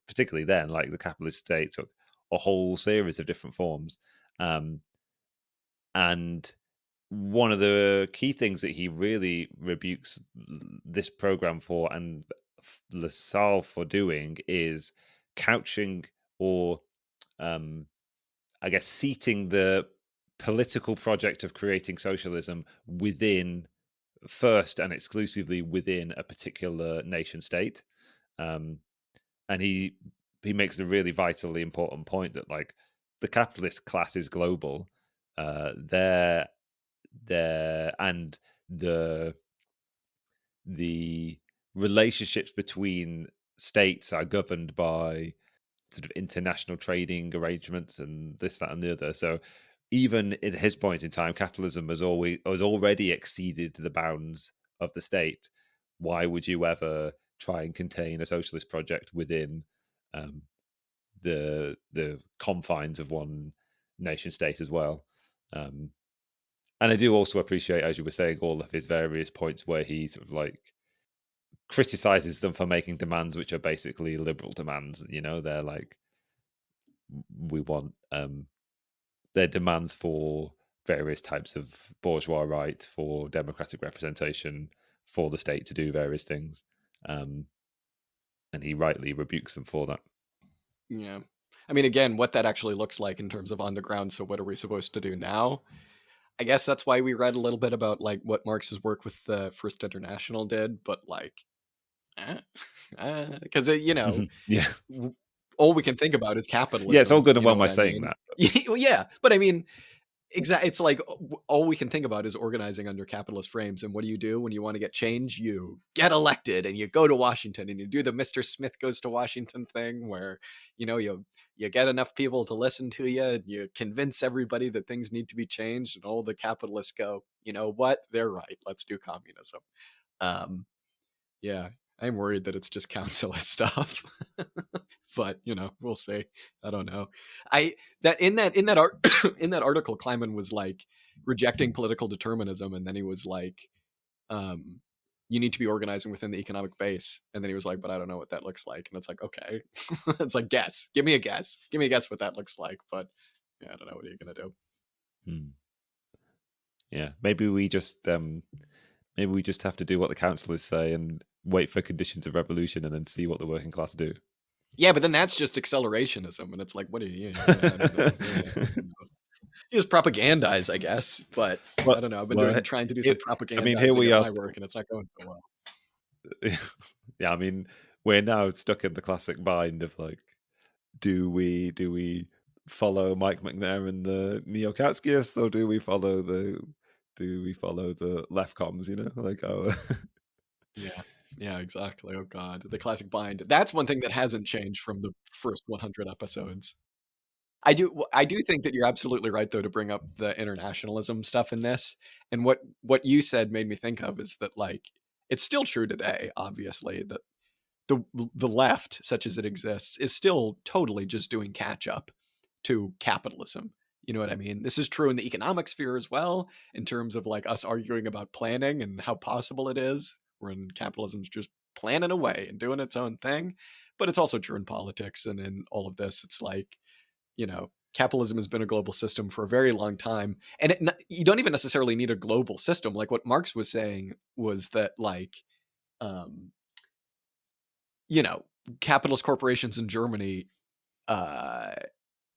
[SPEAKER 2] particularly then, like the capitalist state took a whole series of different forms, and one of the key things that he really rebukes this program for and Lassalle for doing is couching or I guess seating the political project of creating socialism within first and exclusively within a particular nation state. Um, and he makes the really vitally important point that like the capitalist class is global. They're there and the relationships between states are governed by sort of international trading arrangements and this, that, and the other. So even at his point in time, capitalism has already exceeded the bounds of the state. Why would you ever try and contain a socialist project within um, the confines of one nation state as well? Um, and I do also appreciate, as you were saying, all of his various points where he sort of like criticizes them for making demands which are basically liberal demands. You know, they're like, we want their demands for various types of bourgeois right, for democratic representation, for the state to do various things. Um, and he rightly rebukes them for that.
[SPEAKER 1] Yeah. I mean, again, what that actually looks like in terms of on the ground. So what are we supposed to do now? I guess that's why we read a little bit about like what Marx's work with the First International did, but like, because
[SPEAKER 2] Yeah.
[SPEAKER 1] all we can think about is
[SPEAKER 2] Yeah, it's all
[SPEAKER 1] capitalism.
[SPEAKER 2] good and
[SPEAKER 1] You know
[SPEAKER 2] well my
[SPEAKER 1] what I
[SPEAKER 2] saying
[SPEAKER 1] mean?
[SPEAKER 2] that.
[SPEAKER 1] Well, yeah, but I mean, exactly. It's like all we can think about is organizing under capitalist frames. And what do you do when you want to get change? You get elected and you go to Washington and you do the Mr. Smith goes to Washington thing where, you get enough people to listen to you and you convince everybody that things need to be changed and all the capitalists go, you know what? They're right. Let's do communism. Um, yeah, I'm worried that it's just council stuff. But we'll see. I don't know. I that in that art in that article, Kleiman was like rejecting political determinism, and then he was like, um, "You need to be organizing within the economic base." And then he was like, "But I don't know what that looks like." And it's like, okay, it's like guess. Give me a guess. Give me a guess what that looks like. But yeah, I don't know. What are you gonna do?
[SPEAKER 2] Yeah, maybe we just have to do what the councillors say and wait for conditions of revolution and then see what the working class do.
[SPEAKER 1] Yeah, but then that's just accelerationism, and it's like, what are you? I don't know. Yeah. You just propagandize, I guess, but
[SPEAKER 2] Well,
[SPEAKER 1] I don't know. I've been
[SPEAKER 2] well,
[SPEAKER 1] trying to do some
[SPEAKER 2] it, I mean, here
[SPEAKER 1] propagandizing
[SPEAKER 2] we
[SPEAKER 1] at
[SPEAKER 2] are.
[SPEAKER 1] my work, and it's not going so well.
[SPEAKER 2] Yeah, I mean, we're now stuck in the classic bind of like, do we follow Mike McNair and the neo-Katskyists, or do we follow the left comms? You know, like
[SPEAKER 1] Yeah. Yeah, exactly. Oh god. The classic bind. That's one thing that hasn't changed from the first 100 episodes. I do think that you're absolutely right though to bring up the internationalism stuff in this. And what you said made me think of is that like it's still true today, obviously, that the left, such as it exists, is still totally just doing catch up to capitalism. You know what I mean? This is true in the economic sphere as well, in terms of like us arguing about planning and how possible it is when capitalism's just planning away and doing its own thing. But it's also true in politics and in all of this. It's like, capitalism has been a global system for a very long time. And you don't even necessarily need a global system. Like what Marx was saying was that like, um, capitalist corporations in Germany, uh,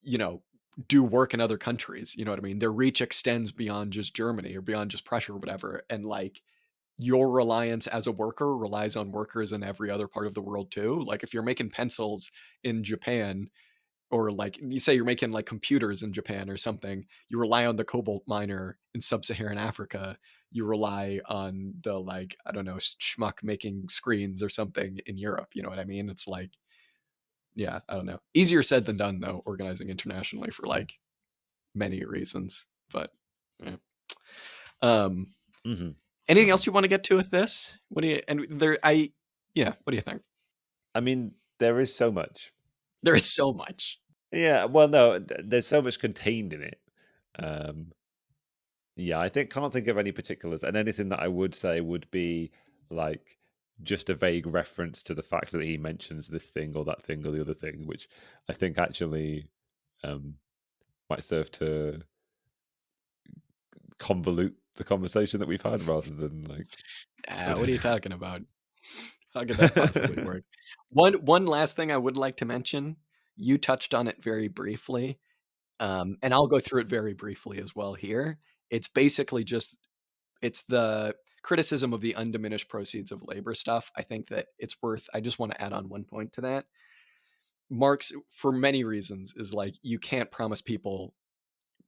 [SPEAKER 1] you know, do work in other countries. You know what I mean? Their reach extends beyond just Germany or beyond just Prussia or whatever. And like your reliance as a worker relies on workers in every other part of the world too. Like if you're making pencils in Japan, or like you say you're making like computers in Japan or something, you rely on the cobalt miner in sub-Saharan Africa. You rely on the like, I don't know, schmuck making screens or something in Europe. You know what I mean? It's like, yeah, I don't know. Easier said than done though, organizing internationally for like many reasons. But yeah.
[SPEAKER 2] Mm-hmm.
[SPEAKER 1] Anything else you want to get to with this? What do you what do you think?
[SPEAKER 2] I mean, there is so much.
[SPEAKER 1] There is so much.
[SPEAKER 2] Yeah, well, no, there's so much contained in it. Yeah, I can't think of any particulars, and anything that I would say would be like just a vague reference to the fact that he mentions this thing or that thing or the other thing, which I think actually might serve to convolute the conversation that we've had rather than like.
[SPEAKER 1] What are you talking about? How could that possibly work? One last thing I would like to mention. You touched on it very briefly, and I'll go through it very briefly as well here. It's basically it's the criticism of the undiminished proceeds of labor stuff. I think that it's worth. I just want to add on one point to that. Marx, for many reasons, is like you can't promise people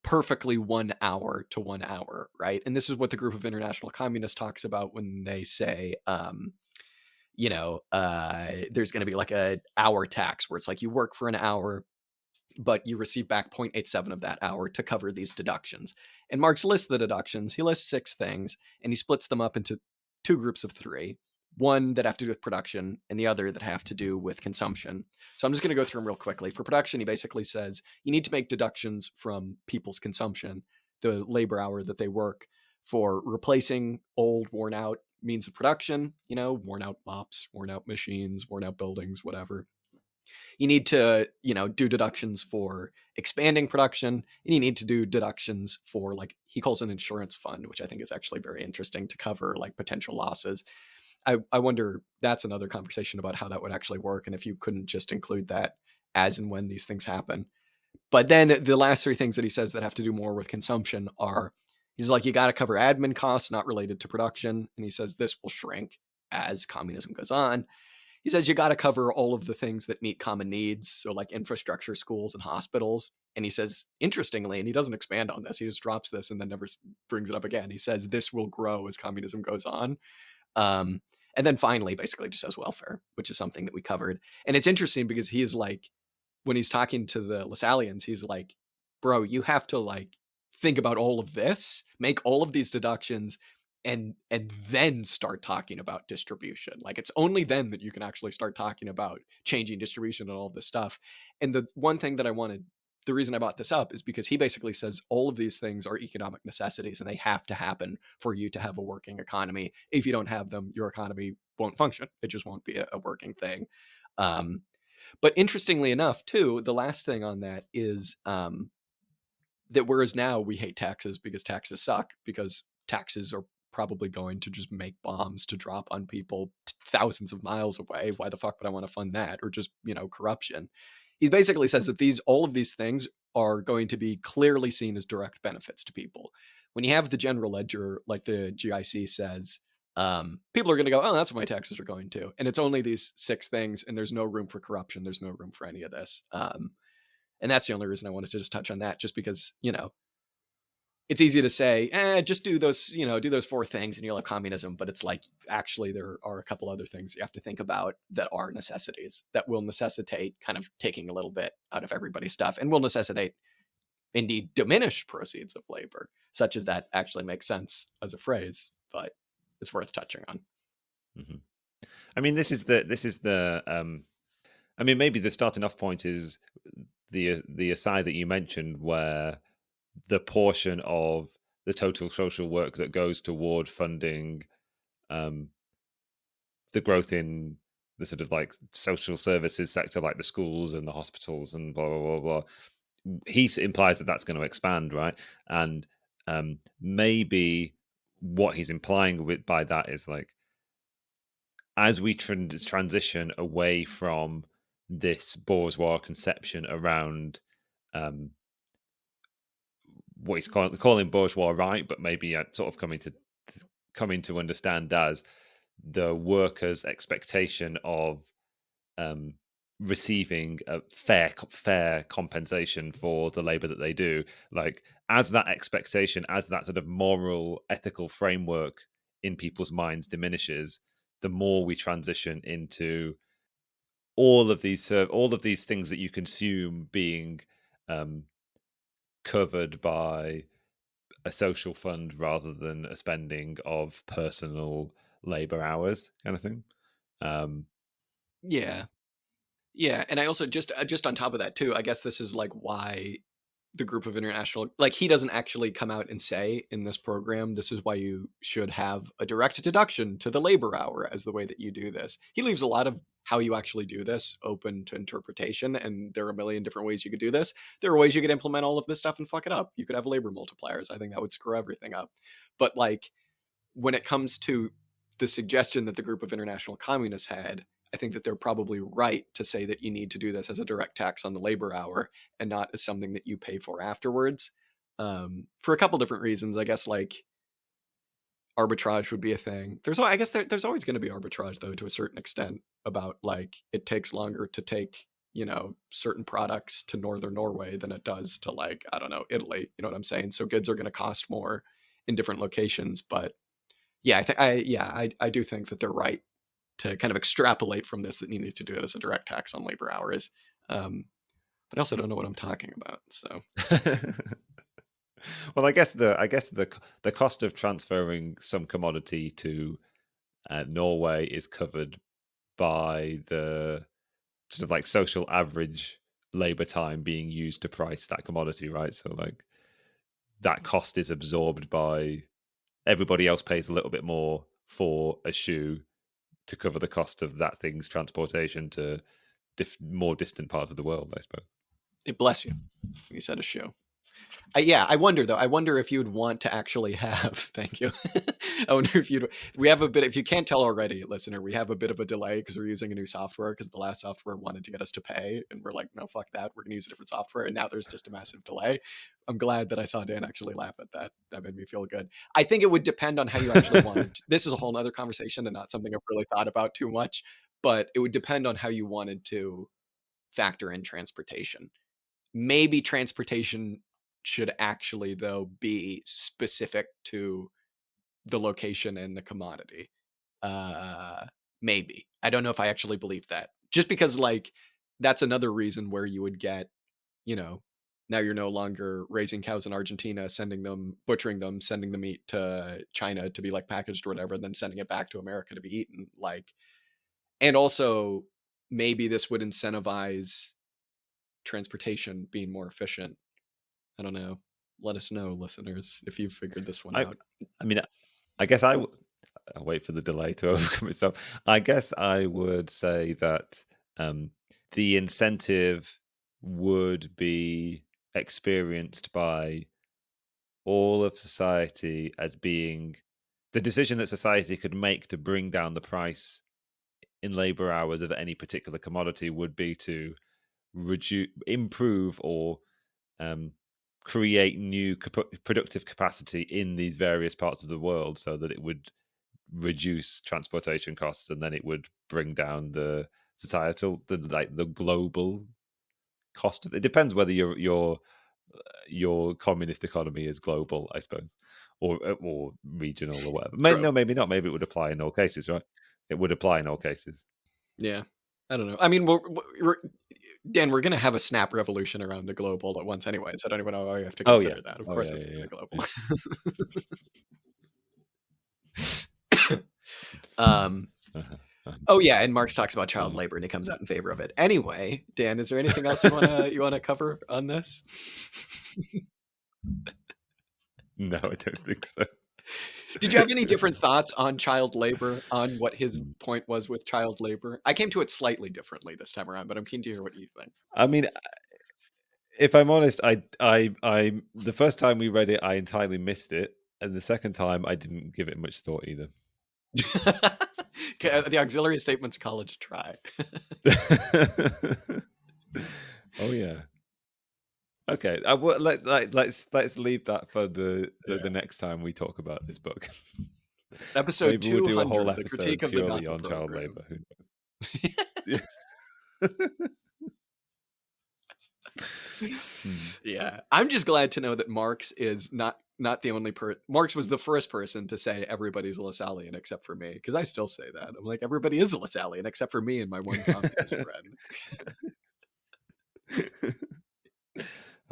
[SPEAKER 1] perfectly 1 hour to 1 hour, right? And this is what the group of international communists talks about when they say, there's going to be like a hour tax where it's like you work for an hour, but you receive back 0.87 of that hour to cover these deductions. And Marx lists the deductions. He lists 6 things, and he splits them up into 2 groups of 3. One that have to do with production and the other that have to do with consumption. So I'm just going to go through them real quickly. For production, he basically says you need to make deductions from people's consumption, the labor hour that they work, for replacing old, worn out means of production, worn out mops, worn out machines, worn out buildings, whatever. You need to, do deductions for expanding production, and you need to do deductions for, like, he calls an insurance fund, which I think is actually very interesting to cover like potential losses. I wonder, that's another conversation about how that would actually work, and if you couldn't just include that as and when these things happen. But then the last 3 things that he says that have to do more with consumption are, he's like, you got to cover admin costs not related to production, and he says this will shrink as communism goes on. He says you got to cover all of the things that meet common needs, so like infrastructure, schools, and hospitals. And he says, interestingly, and he doesn't expand on this, he just drops this and then never brings it up again. He says this will grow as communism goes on. And then finally, basically just says welfare, which is something that we covered. And it's interesting because he is like, when he's talking to the Lassalleans, he's like, bro, you have to like think about all of this, make all of these deductions, and then start talking about distribution. Like it's only then that you can actually start talking about changing distribution and all of this stuff. And the one thing that the reason I brought this up is because he basically says all of these things are economic necessities and they have to happen for you to have a working economy. If you don't have them, your economy won't function. It just won't be a working thing. But interestingly enough, too, the last thing on that is that whereas now we hate taxes because taxes suck, because taxes are probably going to just make bombs to drop on people thousands of miles away. Why the fuck would I want to fund that? Or just, corruption. He basically says that all of these things are going to be clearly seen as direct benefits to people. When you have the general ledger, like the GIC says, people are going to go, oh, that's what my taxes are going to. And it's only these 6 things, and there's no room for corruption. There's no room for any of this. And that's the only reason I wanted to just touch on that, just because, it's easy to say, just do those, do those 4 things and you'll have communism. But it's like, actually, there are a couple other things you have to think about that are necessities that will necessitate kind of taking a little bit out of everybody's stuff and will necessitate, indeed, diminish proceeds of labor, such as that actually makes sense as a phrase, but it's worth touching on.
[SPEAKER 2] Mm-hmm. I mean, this is the I mean, maybe the starting off point is the aside that you mentioned, where the portion of the total social work that goes toward funding the growth in the sort of like social services sector, like the schools and the hospitals and blah blah blah blah. He implies that that's going to expand, right? And maybe what he's implying by that is like, as we transition away from this bourgeois conception around what he's calling bourgeois right, but maybe sort of coming to understand as the workers' expectation of receiving a fair compensation for the labor that they do. Like, as that expectation, as that sort of moral, ethical framework in people's minds diminishes, the more we transition into all of these things that you consume being covered by a social fund rather than a spending of personal labor hours, kind of thing.
[SPEAKER 1] Yeah. Yeah, and I also just on top of that too, I guess this is like why the group of international, like, he doesn't actually come out and say in this program, this is why you should have a direct deduction to the labor hour as the way that you do this. He leaves a lot of how you actually do this open to interpretation, and there are a million different ways you could do this. There are ways you could implement all of this stuff and fuck it up. You could have labor multipliers. I think that would screw everything up. But like, when it comes to the suggestion that the group of international communists had, I think that they're probably right to say that you need to do this as a direct tax on the labor hour and not as something that you pay for afterwards. For a couple different reasons, I guess, like arbitrage would be a thing. There's always going to be arbitrage though, to a certain extent, about like it takes longer to take, you know, certain products to northern Norway than it does to, like, I don't know, Italy. You know what I'm saying? So goods are going to cost more in different locations, but yeah, I do think that they're right to kind of extrapolate from this that you need to do it as a direct tax on labor hours. But I also don't know what I'm talking about. So,
[SPEAKER 2] well, I guess the cost of transferring some commodity to Norway is covered by the sort of like social average labor time being used to price that commodity, right? So like that cost is absorbed by everybody else, pays a little bit more for a shoe to cover the cost of that thing's transportation to more distant parts of the world, I suppose.
[SPEAKER 1] Bless you. You said a shoe. I wonder though. I wonder if you'd want to actually have. Thank you. I wonder if you'd. We have a bit. If you can't tell already, listener, we have a bit of a delay because we're using a new software. Because the last software wanted to get us to pay, and we're like, no, fuck that. We're going to use a different software, and now there's just a massive delay. I'm glad that I saw Dan actually laugh at that. That made me feel good. I think it would depend on how you actually wanted. This is a whole other conversation, and not something I've really thought about too much. But it would depend on how you wanted to factor in transportation. Maybe transportation should actually, though, be specific to the location and the commodity. Maybe. I don't know if I actually believe that. Just because, like, that's another reason where you would get, you know, now you're no longer raising cows in Argentina, butchering them, sending the meat to China to be like packaged or whatever, then sending it back to America to be eaten. Like, and also maybe this would incentivize transportation being more efficient. I don't know. Let us know, listeners, if you've figured this one out.
[SPEAKER 2] I mean, I guess I'll wait for the delay to overcome itself. I guess I would say that the incentive would be experienced by all of society as being the decision that society could make to bring down the price in labor hours of any particular commodity would be to improve or create new productive capacity in these various parts of the world so that it would reduce transportation costs, and then it would bring down the the global cost of it. Depends whether your communist economy is global, I suppose, or regional or whatever. No, maybe not. Maybe it would apply in all cases, right? It would apply in all cases.
[SPEAKER 1] Yeah, I don't know. I mean, Dan, we're going to have a snap revolution around the globe all at once anyway, so I don't even know how you have to consider that. Of course, it's going to be global. Oh yeah, and Marx talks about child labor, and he comes out in favor of it. Anyway, Dan, is there anything else you want to cover on this?
[SPEAKER 2] No, I don't think so.
[SPEAKER 1] Did you have any different thoughts on child labor, on what his point was with child labor? I came to it slightly differently this time around, but I'm keen to hear what you think.
[SPEAKER 2] I mean, if I'm honest, I the first time we read it, I entirely missed it, and the second time, I didn't give it much thought either.
[SPEAKER 1] The auxiliary statements college try.
[SPEAKER 2] Oh yeah. Okay. Okay, let's leave that for the next time we talk about this book.
[SPEAKER 1] Episode
[SPEAKER 2] Maybe we'll do a whole
[SPEAKER 1] 200, the
[SPEAKER 2] episode
[SPEAKER 1] critique of the
[SPEAKER 2] purely
[SPEAKER 1] Gotha
[SPEAKER 2] on child
[SPEAKER 1] program.
[SPEAKER 2] labor. Who knows?
[SPEAKER 1] Yeah, I'm just glad to know that Marx is not the only Marx was the first person to say everybody's a Lassallean except for me, because I still say that. I'm like, everybody is a Lassallean except for me and my one communist friend.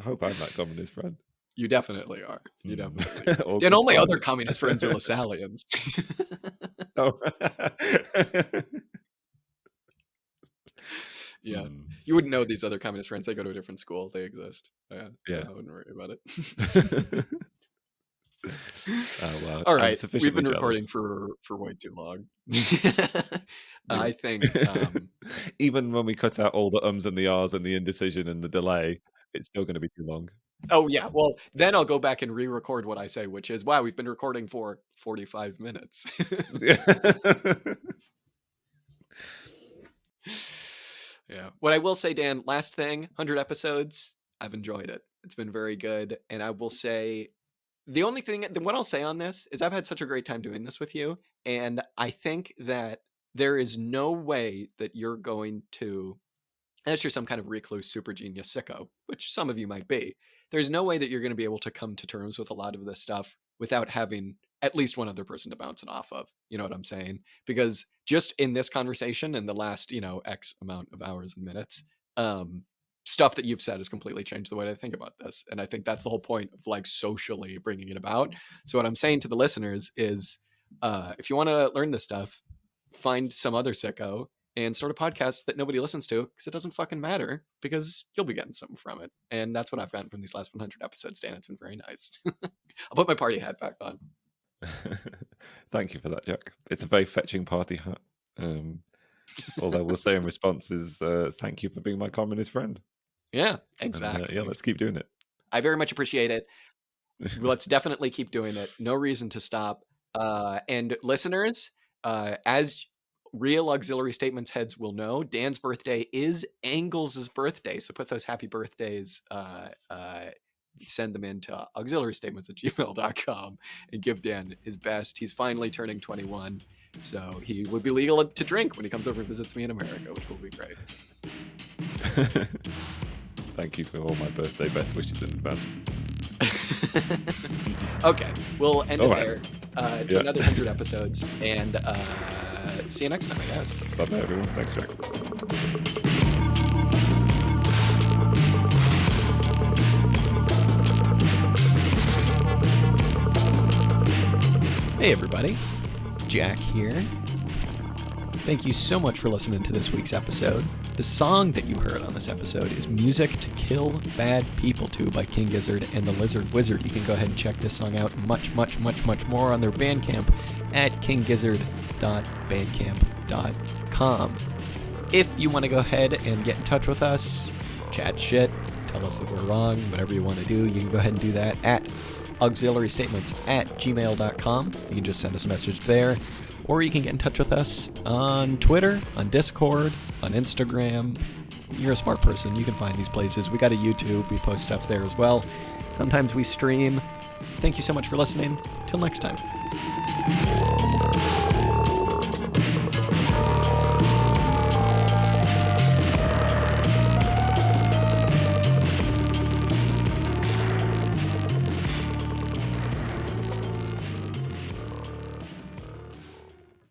[SPEAKER 2] I hope I'm that communist friend.
[SPEAKER 1] You definitely are. You definitely are. And all my other communist friends are Lassalleans.
[SPEAKER 2] Oh.
[SPEAKER 1] Yeah. You wouldn't know these other communist friends. They go to a different school. They exist. So I wouldn't worry about it.
[SPEAKER 2] Oh, wow.
[SPEAKER 1] All right. We've been recording for way too long. I think
[SPEAKER 2] even when we cut out all the ums and the ahs and the indecision and the delay, it's still going to be too long.
[SPEAKER 1] Oh, yeah. Well, then I'll go back and re-record what I say, which is, wow, we've been recording for 45 minutes. Yeah. What I will say, Dan, last thing, 100 episodes, I've enjoyed it. It's been very good. And I will say, the only thing, what I'll say on this is I've had such a great time doing this with you. And I think that there is no way that you're going to, unless you're some kind of recluse super genius sicko, which some of you might be, there's no way that you're going to be able to come to terms with a lot of this stuff without having at least one other person to bounce it off of. You know what I'm saying? Because just in this conversation in the last, X amount of hours and minutes, stuff that you've said has completely changed the way I think about this. And I think that's the whole point of like socially bringing it about. So what I'm saying to the listeners is, if you want to learn this stuff, find some other sicko and start a podcast that nobody listens to, because it doesn't fucking matter, because you'll be getting something from it. And that's what I've gotten from these last 100 episodes, Dan. It's been very nice. I'll put my party hat back on.
[SPEAKER 2] Thank you for that, Jack. It's a very fetching party hat. Although we'll say in response is, thank you for being my communist friend.
[SPEAKER 1] Yeah, exactly.
[SPEAKER 2] And, let's keep doing it.
[SPEAKER 1] I very much appreciate it. Let's definitely keep doing it. No reason to stop. And listeners, as real auxiliary statements heads will know, Dan's birthday is Engels' birthday. So put those happy birthdays, send them into auxiliarystatements@gmail.com and give Dan his best. He's finally turning 21. So he would be legal to drink when he comes over and visits me in America, which will be great.
[SPEAKER 2] Thank you for all my birthday best wishes in advance.
[SPEAKER 1] Okay, we'll end it there. Do another 100 episodes, and see you next time, I guess.
[SPEAKER 2] Bye-bye, everyone. Thanks, Jack.
[SPEAKER 1] Hey, everybody. Jack here. Thank you so much for listening to this week's episode. The song that you heard on this episode is Music to Kill Bad People To by King Gizzard and the Lizard Wizard. You can go ahead and check this song out much more on their Bandcamp at kinggizzard.bandcamp.com. If you want to go ahead and get in touch with us, chat shit, tell us that we're wrong, whatever you want to do, you can go ahead and do that at auxiliarystatements@gmail.com. You can just send us a message there. Or you can get in touch with us on Twitter, on Discord, on Instagram. You're a smart person. You can find these places. We got a YouTube. We post stuff there as well. Sometimes we stream. Thank you so much for listening. Till next time.